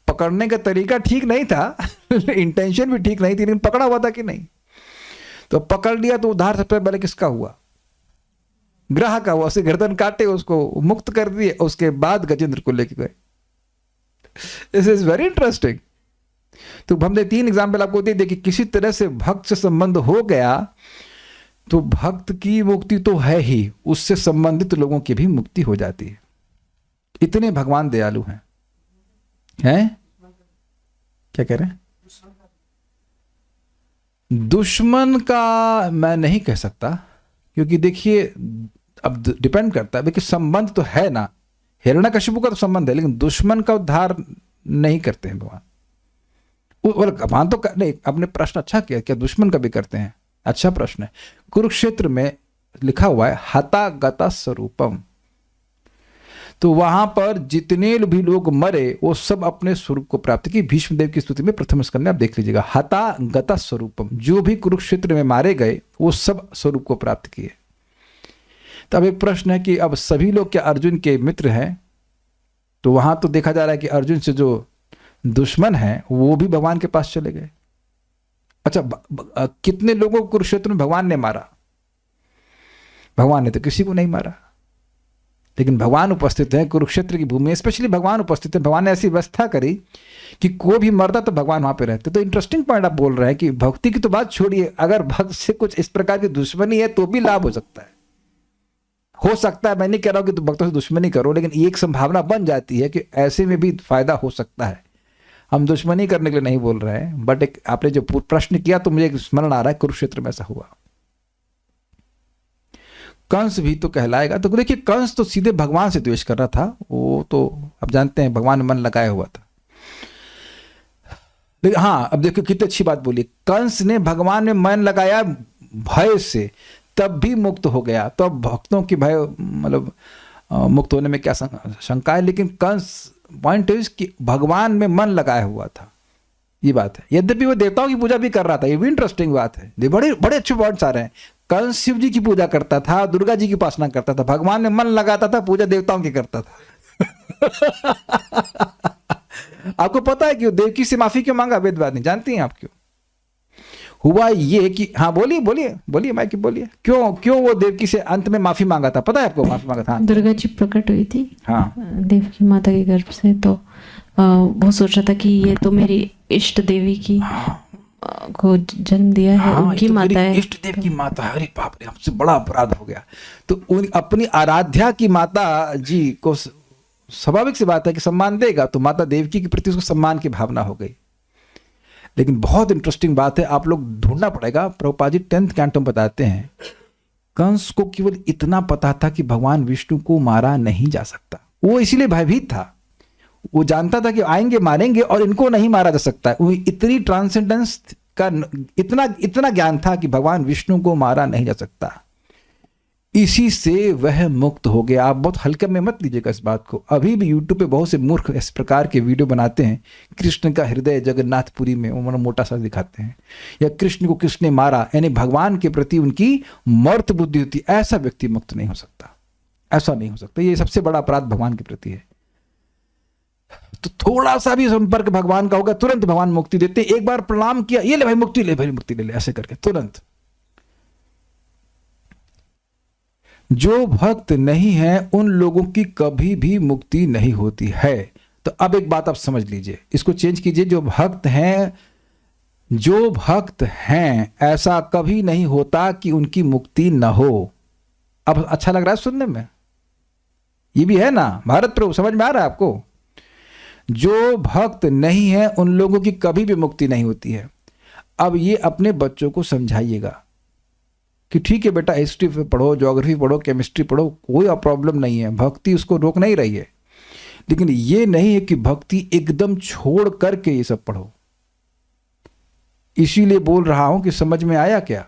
पकड़ने का तरीका ठीक नहीं था, इंटेंशन भी ठीक नहीं थी, लेकिन पकड़ा हुआ था कि नहीं? तो पकड़ लिया तो उद्धार सबसे पहले किसका हुआ? ग्राह का हुआ। उसे गर्दन काटे, उसको मुक्त कर दिए, उसके बाद गजेंद्र को लेके गए। This is very interesting. तो हमने 3 एग्जाम्पल आपको दे दिए कि किसी तरह से भक्त से संबंध हो गया तो भक्त की मुक्ति तो है ही, उससे संबंधित लोगों की भी मुक्ति हो जाती है। इतने भगवान दयालु हैं। क्या कह रहे हैं? दुश्मन का मैं नहीं कह सकता, क्योंकि देखिए अब डिपेंड करता है, देखिए संबंध तो है ना, हिरण्यकशिपु का तो संबंध है, लेकिन दुश्मन का उद्धार नहीं करते हैं भगवान। भगवान तो नहीं, अपने प्रश्न अच्छा किया, क्या दुश्मन का भी करते हैं? अच्छा प्रश्न है। कुरुक्षेत्र में लिखा हुआ है हता गता स्वरूपम, तो वहां पर जितने भी लोग मरे वो सब अपने स्वरूप को प्राप्त किए। भीष्मदेव की स्तुति में प्रथम स्कंद में आप देख लीजिएगा, हता गता स्वरूपम, जो भी कुरुक्षेत्र में मारे गए वो सब स्वरूप को प्राप्त किए। तो अब एक प्रश्न है कि अब सभी लोग क्या अर्जुन के मित्र हैं? तो वहां तो देखा जा रहा है कि अर्जुन से जो दुश्मन है वो भी भगवान के पास चले गए। अच्छा, कितने लोगों को कुरुक्षेत्र में भगवान ने मारा? भगवान ने तो किसी को नहीं मारा, लेकिन भगवान उपस्थित है कुरुक्षेत्र की भूमि में, स्पेशली भगवान उपस्थित है। भगवान ने ऐसी व्यवस्था करी कि कोई भी मरता तो भगवान वहां पे रहते। तो इंटरेस्टिंग पॉइंट आप बोल रहे हैं कि भक्ति की तो बात छोड़िए, अगर भक्त से कुछ इस प्रकार की दुश्मनी है तो भी लाभ हो सकता है। मैं नहीं कह रहा हूं कि तुम भक्तों से दुश्मनी करो, लेकिन एक संभावना बन जाती है कि ऐसे में भी फायदा हो सकता है। हम दुश्मनी करने के लिए नहीं बोल रहे हैं, बट एक आपने जो प्रश्न किया तो मुझे स्मरण आ रहा है, कुरुक्षेत्र में ऐसा हुआ। कंस भी तो कहलाएगा। तो देखिए, कंस तो सीधे भगवान से द्वेष कर रहा था, वो तो आप जानते हैं भगवान ने मन लगाया हुआ था। लेकिन हाँ, अब देखिए कितनी अच्छी बात बोली, कंस ने भगवान में मन लगाया भय से, तब भी मुक्त हो गया। तो अब भक्तों की भय मतलब मुक्त होने में क्या शंका है? लेकिन कंस पॉइंट इज कि भगवान में मन लगाया हुआ था, ये बात है। यद्यपि वो देवताओं की पूजा भी कर रहा था, ये भी इंटरेस्टिंग बात है। बड़े बड़े अच्छे पॉइंट्स आ रहे हैं। कंस शिव जी की पूजा करता था, दुर्गा जी की उपासना करता था, भगवान में मन लगाता था, पूजा देवताओं की करता था। आपको पता है क्यों देवकी से माफी क्यों मांगा? वेद बात नहीं जानती हैं आप क्यों? हुआ ये कि, हाँ बोलिए बोलिए बोलिए माइक बोलिए, क्यों क्यों वो देवकी से अंत में माफी मांगा था, पता है आपको माफी मांगा था? हाँ दुर्गा जी प्रकट हुई थी हाँ देवकी माता के गर्भ से, तो वो सोच रहा था कि ये तो मेरी इष्ट देवी की को जन्म दिया है, हाँ, उनकी ये तो माता मेरी है। इष्ट देव की माता है। अरे बाप रे, हमसे बड़ा अपराध हो गया। तो उन अपनी आराध्या की माता जी को स्वाभाविक सी बात है कि सम्मान देगा, तो माता देवकी के प्रति उसको सम्मान की भावना हो गई। लेकिन बहुत इंटरेस्टिंग बात है, आप लोग ढूंढना पड़ेगा। प्रभुपाद जी 10th कैंटो में बताते हैं, कंस को केवल इतना पता था कि भगवान विष्णु को मारा नहीं जा सकता, वो इसीलिए भयभीत था। वो जानता था कि आएंगे मारेंगे और इनको नहीं मारा जा सकता है। वो इतनी ट्रांसेंडेंस का इतना इतना ज्ञान था कि भगवान विष्णु को मारा नहीं जा सकता। इसी से वह मुक्त हो गया। आप बहुत हल्के में मत लीजिएगा इस बात को। अभी भी यूट्यूब पे बहुत से मूर्ख इस प्रकार के वीडियो बनाते हैं, कृष्ण का हृदय जगन्नाथपुरी में उन्होंने मोटा सा दिखाते हैं, या कृष्ण को किसने मारा, यानी भगवान के प्रति उनकी मर्त बुद्धि होती। ऐसा व्यक्ति मुक्त नहीं हो सकता, ऐसा नहीं हो सकता। ये सबसे बड़ा अपराध भगवान के प्रति है। तो थोड़ा सा भी संपर्क भगवान का होगा, तुरंत भगवान मुक्ति देते। एक बार प्रणाम किया, ये ले भाई मुक्ति, ले भाई मुक्ति ले ले, ऐसे करके तुरंत। जो भक्त नहीं है उन लोगों की कभी भी मुक्ति नहीं होती है। तो अब एक बात आप समझ लीजिए, इसको चेंज कीजिए। जो भक्त हैं ऐसा कभी नहीं होता कि उनकी मुक्ति न हो। अब अच्छा लग रहा है सुनने में? ये भी है ना भारत प्रभु, समझ में आ रहा है आपको? जो भक्त नहीं है उन लोगों की कभी भी मुक्ति नहीं होती है। अब ये अपने बच्चों को समझाइएगा कि ठीक है बेटा, हिस्ट्री पे पढ़ो, ज्योग्राफी पढ़ो, केमिस्ट्री पढ़ो, कोई प्रॉब्लम नहीं है, भक्ति उसको रोक नहीं रही है। लेकिन ये नहीं है कि भक्ति एकदम छोड़ करके ये सब पढ़ो। इसीलिए बोल रहा हूं कि समझ में आया क्या?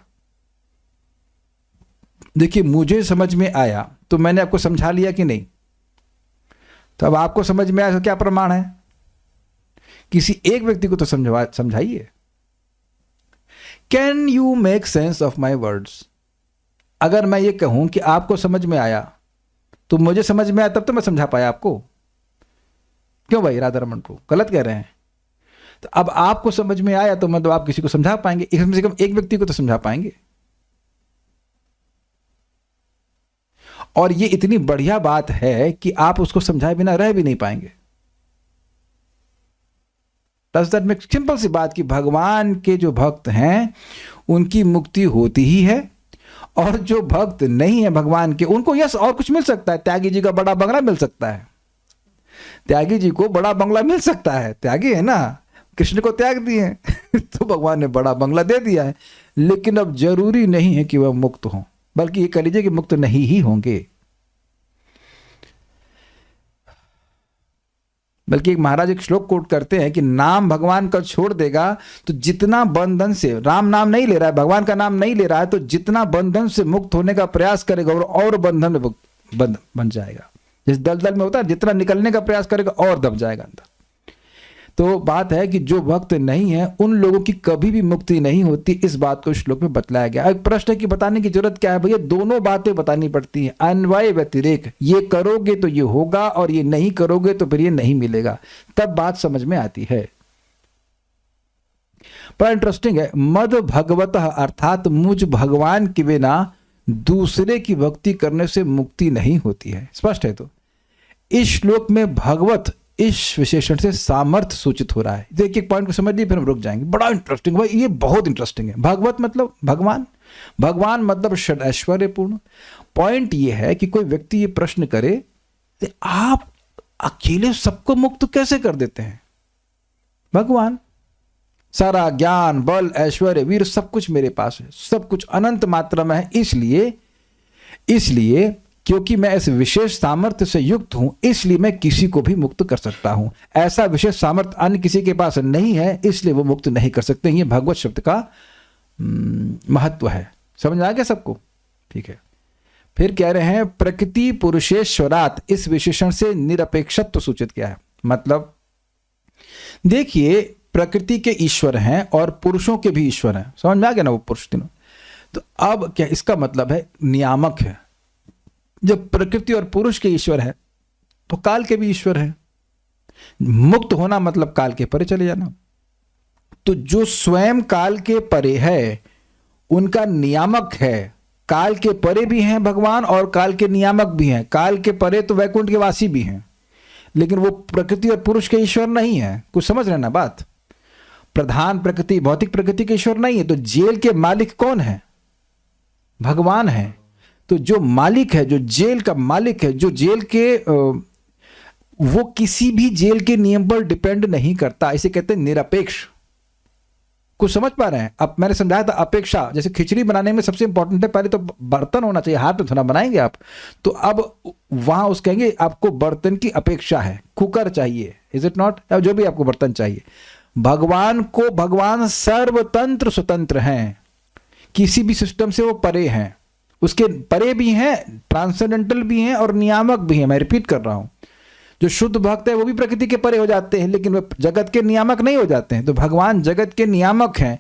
देखिए, मुझे समझ में आया तो मैंने आपको समझा लिया कि नहीं? तो अब आपको समझ में आया तो क्या प्रमाण है? किसी एक व्यक्ति को तो समझाइए। Can you make sense of my words? अगर मैं ये कहूं कि आपको समझ में आया तो मुझे समझ में आया, तब तो मैं समझा पाया आपको। क्यों भाई राधा रमन प्रभु, गलत कह रहे हैं? तो अब आपको समझ में आया तो मतलब आप किसी को समझा पाएंगे, कम से कम एक व्यक्ति को तो समझा पाएंगे। और ये इतनी बढ़िया बात है कि आप उसको समझाए बिना रह भी नहीं पाएंगे। Does that make? सिंपल सी बात कि भगवान के जो भक्त हैं उनकी मुक्ति होती ही है, और जो भक्त नहीं है भगवान के, उनको यस और कुछ मिल सकता है। त्यागी जी का बड़ा बंगला मिल सकता है, त्यागी जी को बड़ा बंगला मिल सकता है। त्यागी है ना, कृष्ण को त्याग दिए तो भगवान ने बड़ा बंगला दे दिया है। लेकिन अब जरूरी नहीं है कि वह मुक्त हो, बल्कि ये कह लीजिए कि मुक्त नहीं ही होंगे। बल्कि एक महाराज एक श्लोक कोट करते हैं कि नाम भगवान का छोड़ देगा तो जितना बंधन से, राम नाम नहीं ले रहा है, भगवान का नाम नहीं ले रहा है, तो जितना बंधन से मुक्त होने का प्रयास करेगा और बंधन में बन जाएगा। जिस दलदल में होता है, जितना निकलने का प्रयास करेगा और दब जाएगा अंदर। तो बात है कि जो भक्त नहीं है उन लोगों की कभी भी मुक्ति नहीं होती। इस बात को श्लोक में बतलाया गया। एक प्रश्न की बताने की जरूरत क्या है भैया? दोनों बातें बतानी पड़ती हैं, अन्वय व्यतिरेक। ये करोगे तो ये होगा और ये नहीं करोगे तो फिर ये नहीं मिलेगा, तब बात समझ में आती है। पर इंटरेस्टिंग है, मद भगवतः अर्थात मुझ भगवान के बिना दूसरे की भक्ति करने से मुक्ति नहीं होती है। स्पष्ट है? तो इस श्लोक में भगवत इस विशेषण से सामर्थ्य सूचित हो रहा है। देखिए एक पॉइंट को समझ लीजिए फिर हम रुक जाएंगे। बड़ा इंटरेस्टिंग भाई, ये बहुत इंटरेस्टिंग है। भगवत मतलब भगवान, भगवान मतलब षड ऐश्वर्यपूर्ण। पॉइंट ये है कि कोई व्यक्ति ये प्रश्न करे कि आप अकेले सबको मुक्त कैसे कर देते हैं? भगवान, सारा ज्ञान, बल, ऐश्वर्य, वीर सब कुछ मेरे पास है, सब कुछ अनंत मात्रा में है। इसलिए क्योंकि मैं इस विशेष सामर्थ्य से युक्त हूं, इसलिए मैं किसी को भी मुक्त कर सकता हूं। ऐसा विशेष सामर्थ्य अन्य किसी के पास नहीं है, इसलिए वो मुक्त नहीं कर सकते। ये भगवत शब्द का महत्व है। समझ आ गया सबको? ठीक है। फिर कह रहे हैं प्रकृति पुरुषेश्वरात, इस विशेषण से निरपेक्षत्व सूचित किया है। मतलब देखिए, प्रकृति के ईश्वर हैं और पुरुषों के भी ईश्वर हैं। समझ में आ गया ना वो पुरुष तीनों? तो अब क्या इसका मतलब है? नियामक है। जब प्रकृति और पुरुष के ईश्वर है तो काल के भी ईश्वर है। मुक्त होना मतलब काल के परे चले जाना। तो जो स्वयं काल के परे है, उनका नियामक है। काल के परे भी हैं भगवान और काल के नियामक भी हैं। काल के परे तो वैकुंठ के वासी भी हैं, लेकिन वो प्रकृति और पुरुष के ईश्वर नहीं है। कुछ समझ रहे ना बात? प्रधान प्रकृति, भौतिक प्रकृति के ईश्वर नहीं है। तो जेल के मालिक कौन है? भगवान है। तो जो मालिक है, जो जेल का मालिक है, जो जेल के वो किसी भी जेल के नियम पर डिपेंड नहीं करता। इसे कहते हैं निरपेक्ष। कुछ समझ पा रहे हैं? अब मैंने समझाया था अपेक्षा। जैसे खिचड़ी बनाने में सबसे इंपॉर्टेंट है पहले तो बर्तन होना चाहिए, हाथ में थोड़ा बनाएंगे आप। तो अब वहां उस कहेंगे आपको बर्तन की अपेक्षा है, कुकर चाहिए, इज इट नॉट? जो भी आपको बर्तन चाहिए। भगवान को, भगवान सर्वतंत्र स्वतंत्र हैं, किसी भी सिस्टम से वो परे हैं। उसके परे भी हैं, ट्रांसेंडेंटल भी हैं और नियामक भी हैं। मैं रिपीट कर रहा हूं, जो शुद्ध भक्त है वो भी प्रकृति के परे हो जाते हैं, लेकिन वे जगत के नियामक नहीं हो जाते हैं। तो भगवान जगत के नियामक हैं,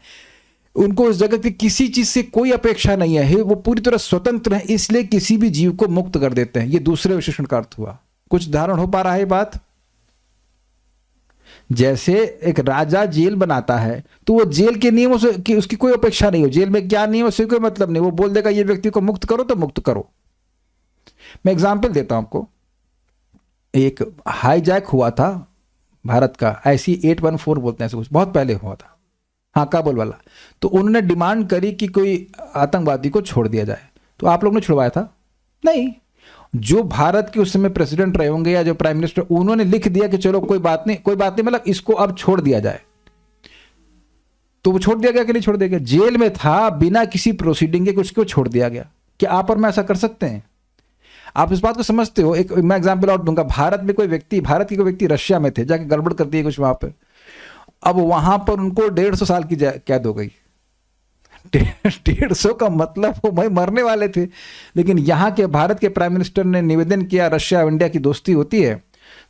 उनको उस जगत की किसी चीज से कोई अपेक्षा नहीं है, वो पूरी तरह स्वतंत्र है, इसलिए किसी भी जीव को मुक्त कर देते हैं। ये दूसरे विशेषण का अर्थ हुआ। कुछ धारण हो पा रहा है बात? जैसे एक राजा जेल बनाता है तो वो जेल के नियमों से कि उसकी कोई अपेक्षा नहीं हो, जेल में क्या नियम उससे कोई मतलब नहीं, वो बोल देगा ये व्यक्ति को मुक्त करो तो मुक्त करो। मैं एग्जाम्पल देता हूं आपको। एक हाईजैक हुआ था भारत का, ऐसी 814 बोलते हैं, कुछ बहुत पहले हुआ था, हाँ काबुल वाला। तो उन्होंने डिमांड करी कि कोई आतंकवादी को छोड़ दिया जाए। तो आप लोग ने छुड़वाया था? नहीं। जो भारत के उस समय प्रेसिडेंट रहे होंगे या जो प्राइम मिनिस्टर, उन्होंने लिख दिया कि चलो कोई बात नहीं, कोई बात नहीं, मतलब इसको अब छोड़ दिया जाए। तो वो छोड़ दिया गया कि नहीं छोड़ दिया गया? जेल में था, बिना किसी प्रोसीडिंग के उसको छोड़ दिया गया। क्या आप और मैं ऐसा कर सकते हैं? आप इस बात को समझते हो? एक मैं एग्जांपल और दूंगा। भारत के कोई व्यक्ति रशिया में थे, जाके गड़बड़ कर दिए कुछ वहां पे। अब वहां पर उनको 150 साल की कैद हो गई। 150 का मतलब वो भाई मरने वाले थे। लेकिन यहाँ के भारत के प्राइम मिनिस्टर ने निवेदन किया, रशिया और इंडिया की दोस्ती होती है,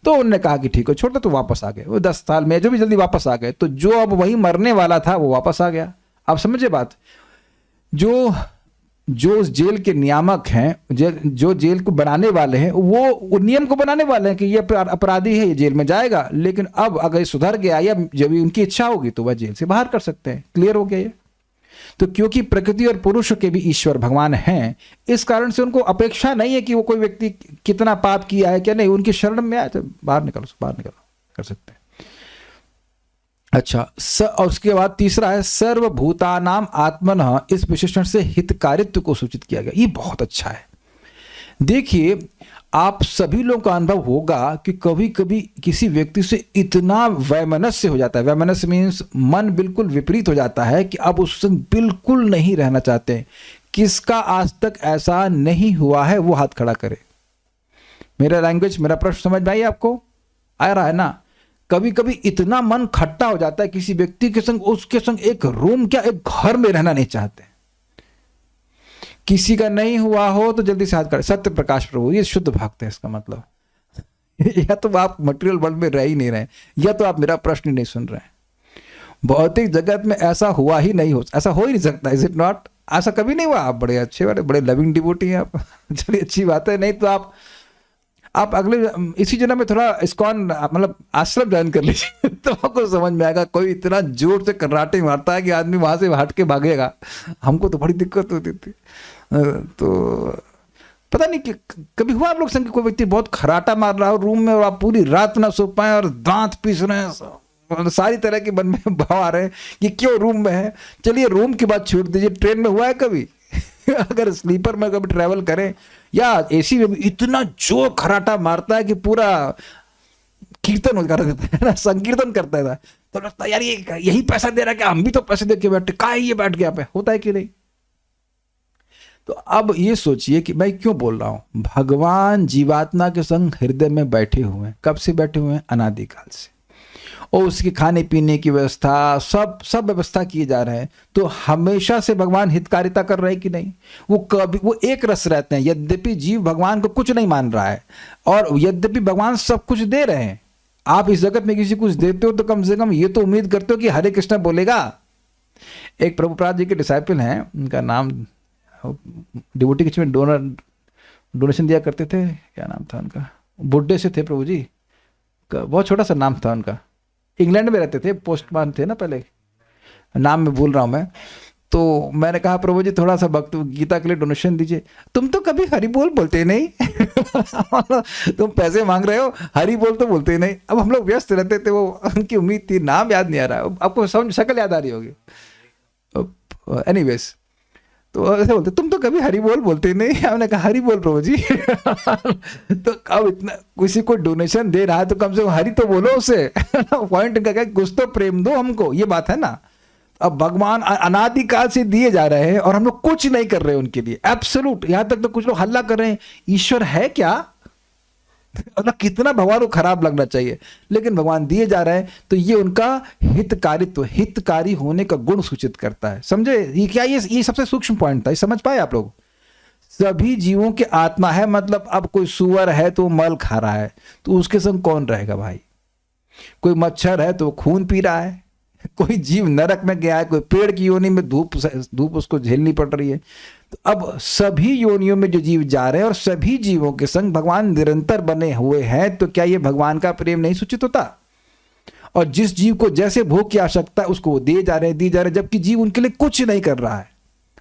तो उन्होंने कहा कि ठीक है छोड़ दो, तो वापस आ गए। वो 10 साल में जो भी जल्दी वापस आ गए। तो जो अब वही मरने वाला था वो वापस आ गया। आप समझे बात? जो उस जेल के नियामक हैं, जो जेल को बनाने वाले हैं, वो नियम को बनाने वाले हैं कि ये अपराधी है, ये जेल में जाएगा। लेकिन अब अगर सुधर गया या जब उनकी इच्छा होगी तो वह जेल से बाहर कर सकते हैं। क्लियर हो गया ये? तो क्योंकि प्रकृति और पुरुष के भी ईश्वर भगवान हैं, इस कारण से उनको अपेक्षा नहीं है कि वो कोई व्यक्ति कितना पाप किया है क्या नहीं, उनकी शरण में आए तो बाहर निकलो कर सकते हैं। अच्छा, और उसके बाद तीसरा है सर्वभूतानाम आत्मनः। इस विशेषण से हितकारित्व को सूचित किया गया। ये बहुत अच्छा है। देखिए, आप सभी लोगों का अनुभव होगा कि कभी कभी किसी व्यक्ति से इतना वैमनस्य हो जाता है। वैमनस्य मीन्स मन बिल्कुल विपरीत हो जाता है कि अब उससे बिल्कुल नहीं रहना चाहते। किसका आज तक ऐसा नहीं हुआ है वो हाथ खड़ा करे। मेरा लैंग्वेज, मेरा प्रश्न समझ में आई आपको? आ रहा है ना? कभी कभी इतना मन खट्टा हो जाता है किसी व्यक्ति के संग, उसके संग एक रूम क्या एक घर में रहना नहीं चाहते। किसी का नहीं हुआ हो तो जल्दी से हाथ खड़े। सत्य प्रकाश प्रभु, ये शुद्ध भक्त है। इसका मतलब या तो आप मटेरियल वर्ल्ड में रह ही नहीं रहे, या तो आप मेरा प्रश्न ही नहीं सुन रहे हैं। भौतिक जगत में ऐसा हुआ ही नहीं, ऐसा हो ही नहीं सकता। Is it not? ऐसा कभी नहीं हुआ। आप बड़े अच्छे, बड़े लविंग डिवोटी हैं आप। चलिए अच्छी बात है। नहीं तो आप अगले इसी जन्म में थोड़ा इस्कॉन मतलब आश्रम ज्वाइन कर लीजिए तो आपको समझ में आएगा। कोई इतना जोर से कराटे मारता है कि आदमी वहां से हट के भागेगा। हमको तो बड़ी दिक्कत होती थी। तो पता नहीं कि कभी हुआ आप लोग संग कोई व्यक्ति बहुत खराटा मार रहा हो रूम में और आप पूरी रात ना सो पाए और दांत पीस रहे हैं, सारी तरह के मन में भाव आ रहे हैं कि क्यों रूम में है। चलिए रूम की बात छोड़ दीजिए, ट्रेन में हुआ है कभी? अगर स्लीपर में कभी ट्रैवल करें या एसी में भी इतना जोर खराटा मारता है कि पूरा कीर्तन कर देता है ना, संकीर्तन करता है। तो लगता है यार ये यही पैसा दे रहा है, क्या हम भी तो पैसे दे के बैठे, का ये बैठ गया पे, होता है कि नहीं? तो अब ये सोचिए कि मैं क्यों बोल रहा हूं। भगवान जीवात्मा के संग हृदय में बैठे हुए हैं। कब से बैठे हुए हैं? अनादिकाल से। और उसके खाने पीने की व्यवस्था, सब व्यवस्था किए जा रहे हैं। तो हमेशा से भगवान हितकारिता कर रहे हैं कि नहीं? वो एक रस रहते हैं। यद्यपि जीव भगवान को कुछ नहीं मान रहा है और यद्यपि भगवान सब कुछ दे रहे हैं। आप इस जगत में किसी कुछ देते हो तो कम से कम ये तो उम्मीद करते हो कि हरे कृष्ण बोलेगा। एक प्रभुपाद जी के डिसाइपल हैं, उनका नाम डिवोटी किचन में डोनेशन दिया करते थे, क्या नाम था उनका? बुड्ढे से थे प्रभु जी, बहुत छोटा सा नाम था उनका। इंग्लैंड में रहते थे, पोस्टमैन थे ना पहले। नाम में भूल रहा हूँ मैं, तो मैंने कहा प्रभु जी थोड़ा सा भक्त गीता के लिए डोनेशन दीजिए। तुम तो कभी हरि बोल बोलते नहीं तुम पैसे मांग रहे हो, हरि बोल तो बोलते ही नहीं। अब हम लोग व्यस्त रहते थे, वो उनकी उम्मीद थी, नाम याद नहीं आ रहा, आपको समझ शक्ल याद आ रही होगी। एनीवेज, तो ऐसे बोलते तुम तो कभी हरि बोल बोलते ही नहीं। हमने कहा हरि बोल प्रभु जी तो अब इतना किसी को डोनेशन दे रहा है तो कम से कम हरि तो बोलो उसे पॉइंट इनका क्या, कुछ तो प्रेम दो हमको, ये बात है ना। अब भगवान अनादिकाल से दिए जा रहे हैं और हम लोग कुछ नहीं कर रहे हैं उनके लिए, एब्सोल्यूट। यहां तक तो कुछ लोग हल्ला कर रहे हैं ईश्वर है क्या, मतलब कितना भगवान को खराब लगना चाहिए, लेकिन भगवान दिए जा रहे हैं। तो ये उनका हितकारित्व, हितकारी होने का गुण सूचित करता है। समझे ये क्या, ये सबसे सूक्ष्म पॉइंट था, ये समझ पाए आप लोग। सभी जीवों के आत्मा है, मतलब अब कोई सुअर है तो मल खा रहा है, तो उसके संग कौन रहेगा भाई। कोई मच्छर है तो खून पी रहा है, कोई जीव नरक में गया है, कोई पेड़ की योनि में धूप उसको झेलनी पड़ रही है। तो अब सभी योनियों में जो जीव जा रहे हैं और सभी जीवों के संग भगवान निरंतर बने हुए हैं, तो क्या ये भगवान का प्रेम नहीं सूचित होता। और जिस जीव को जैसे भोग की आवश्यकता है उसको वो दिए जा रहे हैं, जबकि जीव उनके लिए कुछ नहीं कर रहा है।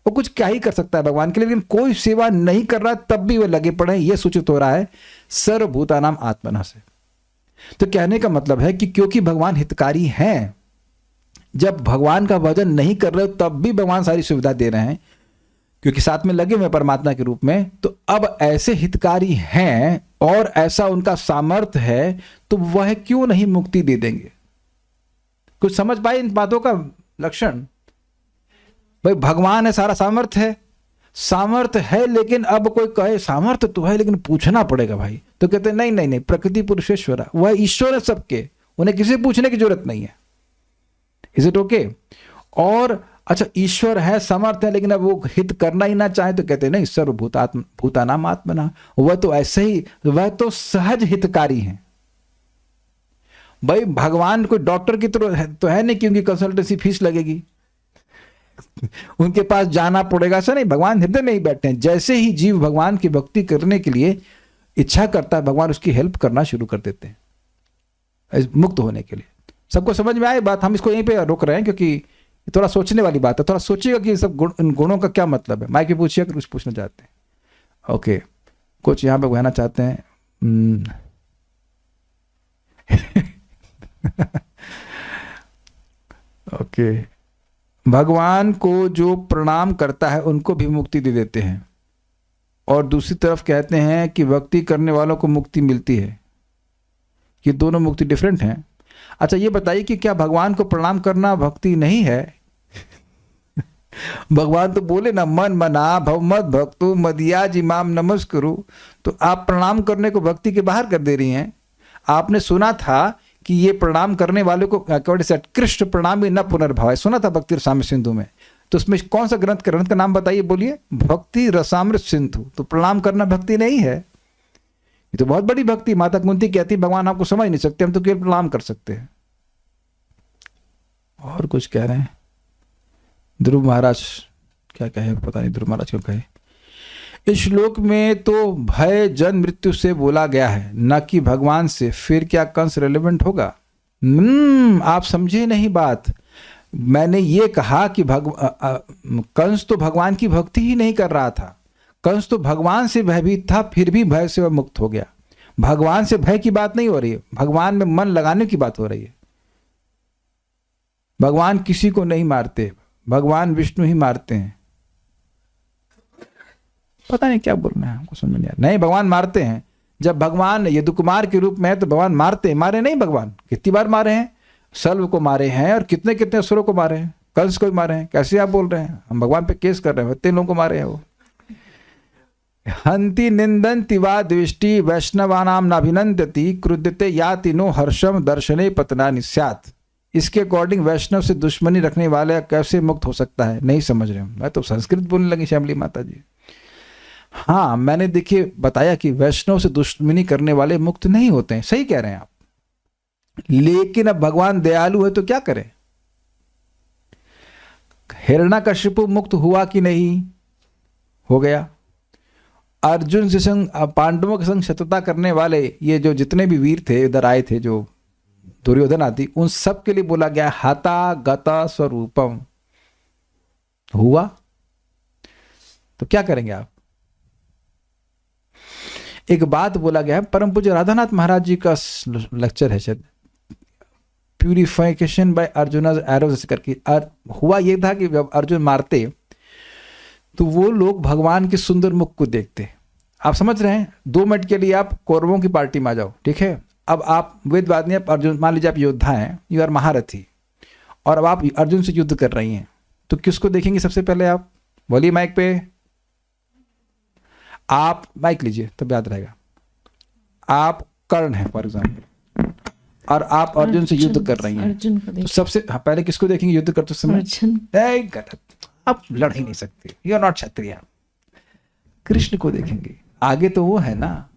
वो कुछ क्या ही कर सकता है भगवान के लिए, लेकिन कोई सेवा नहीं कर रहा तब भी वे लगे पड़े हैं। यह सूचित हो रहा है सर्वभूतानाम आत्मना से। तो कहने का मतलब है कि क्योंकि भगवान हितकारी हैं, जब भगवान का भजन नहीं कर रहे हो तब भी भगवान सारी सुविधा दे रहे हैं, क्योंकि साथ में लगे हुए परमात्मा के रूप में। तो अब ऐसे हितकारी हैं और ऐसा उनका सामर्थ्य है, तो वह क्यों नहीं मुक्ति दे देंगे। कुछ समझ पाए इन बातों का लक्षण। भाई भगवान है, सारा सामर्थ्य है, लेकिन अब कोई कहे सामर्थ्य तो है लेकिन पूछना पड़ेगा भाई, तो कहते हैं नहीं, प्रकृति पुरुषेश्वर, वह ईश्वर है सबके, उन्हें किसी पूछने की जरूरत नहीं है। Is it okay. और अच्छा ईश्वर है, समर्थ है, लेकिन अब वो हित करना ही ना चाहे तो कहते नहीं सर्वभूतानाम आत्मना, वह तो ऐसे ही, वह तो सहज हितकारी हैं। भाई भगवान कोई डॉक्टर की तरह तो है नहीं कि उनकी कंसल्टेंसी फीस लगेगी उनके पास जाना पड़ेगा, ऐसा नहीं। भगवान हृदय में ही बैठे हैं। जैसे ही जीव भगवान की भक्ति करने के लिए इच्छा करता है, भगवान उसकी हेल्प करना शुरू कर देते हैं मुक्त होने के लिए। सबको समझ में आए बात। हम इसको यहीं पे रोक रहे हैं क्योंकि थोड़ा सोचने वाली बात है। थोड़ा सोचिएगा कि सब इन गुणों का क्या मतलब है। माइक पे पूछिए अगर कुछ पूछना चाहते हैं। ओके, कुछ यहाँ पे कहना चाहते हैं। ओके, भगवान को जो प्रणाम करता है उनको भी मुक्ति दे देते हैं, और दूसरी तरफ कहते हैं कि भक्ति करने वालों को मुक्ति मिलती है। ये दोनों मुक्ति डिफरेंट हैं। अच्छा ये बताइए कि क्या भगवान को प्रणाम करना भक्ति नहीं है? भगवान तो बोले ना, मन मना भव मत भक्तो मदिया जिमाम नमस्कुरु। तो आप प्रणाम करने को भक्ति के बाहर कर दे रही हैं। आपने सुना था कि ये प्रणाम करने वाले को कृष्ण प्रणामी न पुनर्भाव, सुना था भक्ति रसामृत सिंधु में। तो उसमें कौन सा ग्रंथ का नाम बताइए, बोलिए। भक्ति रसामृत सिंधु। तो प्रणाम करना भक्ति नहीं है, ये तो बहुत बड़ी भक्ति। माता कुंती कहती भगवान आपको समझ नहीं सकते, हम तो केवल प्रणाम कर सकते हैं। और कुछ कह रहे हैं ध्रुव महाराज, क्या कहे पता नहीं ध्रुव महाराज क्यों कहे। इस श्लोक में तो भय जन्म मृत्यु से बोला गया है, न कि भगवान से। फिर क्या कंस रेलेवेंट होगा? आप समझे नहीं बात। मैंने ये कहा कि कंस तो भगवान की भक्ति ही नहीं कर रहा था। कंस तो भगवान से भयभीत था, फिर भी भय से वह मुक्त हो गया। भगवान से भय की बात नहीं हो रही है, भगवान में मन लगाने की बात हो रही है। भगवान किसी को नहीं मारते, भगवान विष्णु ही मारते हैं। पता नहीं क्या बोलना है, हमको समझ में नहीं आ रहा। नहीं, भगवान मारते हैं। जब भगवान यदुकुमार के रूप में है तो भगवान मारते हैं। मारे नहीं भगवान? कितनी बार मारे हैं? सल्व को मारे हैं और कितने कितने असुरों को मारे हैं, कंस को भी मारे हैं। कैसे आप बोल रहे हैं? हम भगवान पे केस कर रहे हैं, इतने लोगों को मारे हैं वो। हंति निंदन्ति वा द्वेष्टि वैष्णवानाम नाभिनंदति क्रुद्धते याति नो हर्षम दर्शने पतनानि स्यात्। इसके अकॉर्डिंग वैष्णव से दुश्मनी रखने वाले कैसे मुक्त हो सकता है? नहीं समझ रहे मैं तो संस्कृत बोलने लगी श्यामली माता जी। हाँ, मैंने देखिए बताया कि वैष्णव से दुश्मनी करने वाले मुक्त नहीं होते हैं, सही कह रहे हैं आप। लेकिन अब भगवान दयालु है तो क्या करें? हिरण्यकशिपु मुक्त हुआ कि नहीं? हो गया। अर्जुन से संग पांडवों के संग शत्रुता करने वाले ये जो जितने भी वीर थे इधर आए थे, जो दुर्योधन आदि, उन सब के लिए बोला गया हता गता स्वरूपम। हुआ तो क्या करेंगे आप? एक बात बोला गया है, परम पूज्य राधानाथ महाराज जी का लेक्चर है शायद, प्यूरिफिकेशन बाय अर्जुन एरोज करके। हुआ ये था कि जब अर्जुन मारते तो वो लोग भगवान के सुंदर मुख को देखते। आप समझ रहे हैं? 2 मिनट के लिए आप कौरवों की पार्टी में आ जाओ, ठीक है? अब आप वेदवादिनी, आप अर्जुन, मान लीजिए आप योद्धा हैं, यू आर महारथी, और अब आप अर्जुन से युद्ध कर रही हैं, तो किसको देखेंगे सबसे पहले आप? बोलिए माइक पे, आप माइक लीजिए तब याद रहेगा। आप कर्ण हैं फॉर एग्जाम्पल, और आप अर्जुन से युद्ध कर रही हैं, अर्जुन को तो सबसे पहले किसको देखेंगे युद्ध करते समय? अर्जुन। गलत, आप लड़ ही नहीं सकते, यू आर नॉट क्षत्रिय। कृष्ण को देखेंगे, आगे तो वो है ना,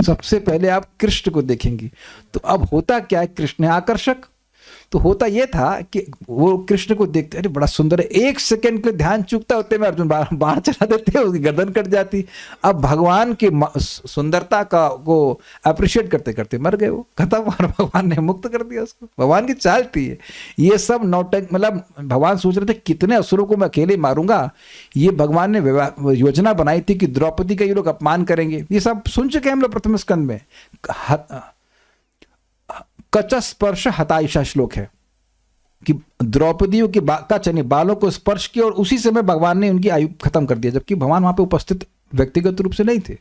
सबसे पहले आप कृष्ण को देखेंगी। तो अब होता क्या है, कृष्ण है आकर्षक, तो होता यह था कि वो कृष्ण को देखते, अरे बड़ा सुंदर है, 1 सेकंड के ध्यान चूकता होते में अर्जुन बाण चला देते, उसकी गर्दन कट जाती। अब भगवान की सुंदरता का को अप्रिशिएट करते करते मर गए वो, खत्म, और भगवान ने मुक्त कर दिया उसको। भगवान की चाल थी ये सब नौटंक, मतलब भगवान सोच रहे थे कितने असुरों को मैं अकेले मारूंगा। ये भगवान ने योजना बनाई थी कि द्रौपदी का ये लोग अपमान करेंगे। ये सब सुन चुके हैं हम लोग प्रथम स्कंद में। कच स्पर्श हताइषा श्लोक है कि द्रौपदियों के बालों को स्पर्श किया और उसी समय भगवान ने उनकी आयु खत्म कर दिया, जबकि भगवान वहां पे उपस्थित व्यक्तिगत रूप से नहीं थे।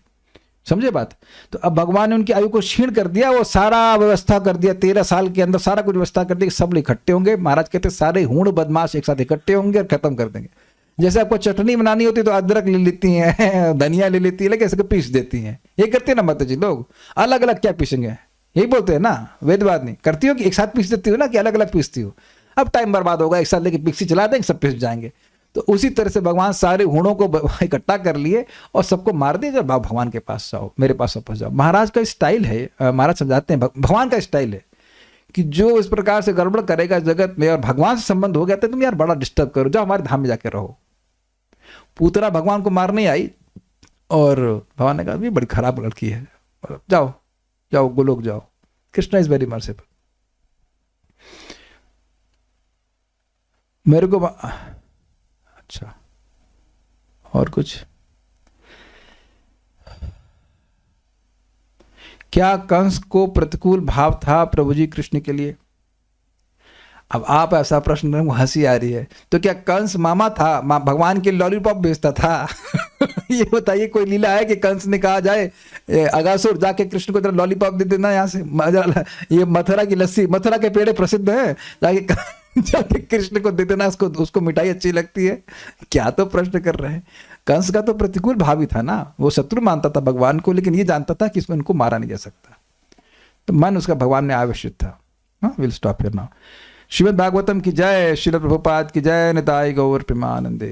समझे बात? तो अब भगवान ने उनकी आयु को क्षीण कर दिया, वो सारा व्यवस्था कर दिया, 13 साल के अंदर सारा कुछ व्यवस्था कर दिया, सब लोग इकट्ठे होंगे। महाराज कहते सारे हूण बदमाश एक साथ इकट्ठे होंगे और खत्म कर देंगे। जैसे आपको चटनी बनानी होती है तो अदरक ले लेती हैं, धनिया ले लेती है, लेकिन ऐसे पीस देती हैं। ये करते हैं ना माता जी लोग, अलग अलग क्या पीसेंगे, यही बोलते हैं ना वेदवाद नहीं करती हो कि एक साथ पीस देती हो ना, कि अलग अलग पीसती हो। अब टाइम बर्बाद होगा, एक साथ लेके मिक्सी चला देंगे, सब पीस जाएंगे। तो उसी तरह से भगवान सारे हुणों को इकट्ठा कर लिए और सबको मार दिए। जब भगवान के पास जाओ, मेरे पास वापस जाओ। महाराज का स्टाइल है, महाराज समझाते हैं, भगवान का स्टाइल है कि जो इस प्रकार से गड़बड़ करेगा जगत में और भगवान से संबंध हो गया तो तुम यार बड़ा डिस्टर्ब करो, जाओ हमारे धाम में जाके रहो। पूतना भगवान को मारने आई और भगवान ने कहा ये बड़ी खराब लड़की है, जाओ जाओ गोलोक जाओ। Krishna is very merciful. मेरे को अच्छा, और कुछ? क्या कंस को प्रतिकूल भाव था प्रभु जी कृष्ण के लिए? अब आप ऐसा प्रश्न, हंसी आ रही है, तो क्या कंस मामा था, भगवान के लॉलीपॉप बेचता था? ये बताइए, कोई लीला है कि कंस ने कहा जाए अगासुर जाके कृष्ण को लॉलीपॉप दे देना यहाँ से, ये मथुरा की लस्सी, मथुरा के पेड़े प्रसिद्ध है, जाके कृष्ण को दे देना, उसको मिठाई अच्छी लगती है? क्या तो प्रश्न कर रहे हैं। कंस का तो प्रतिकूल भावी था ना, वो शत्रु मानता था भगवान को, लेकिन ये जानता था कि इसमें उनको मारा नहीं जा सकता, तो मन उसका भगवान में आवेशित था। Will stop here now. Shrimad Bhagavatam की जय, श्रील प्रभुपाद की जय, निताई गौर प्रेमानंदे।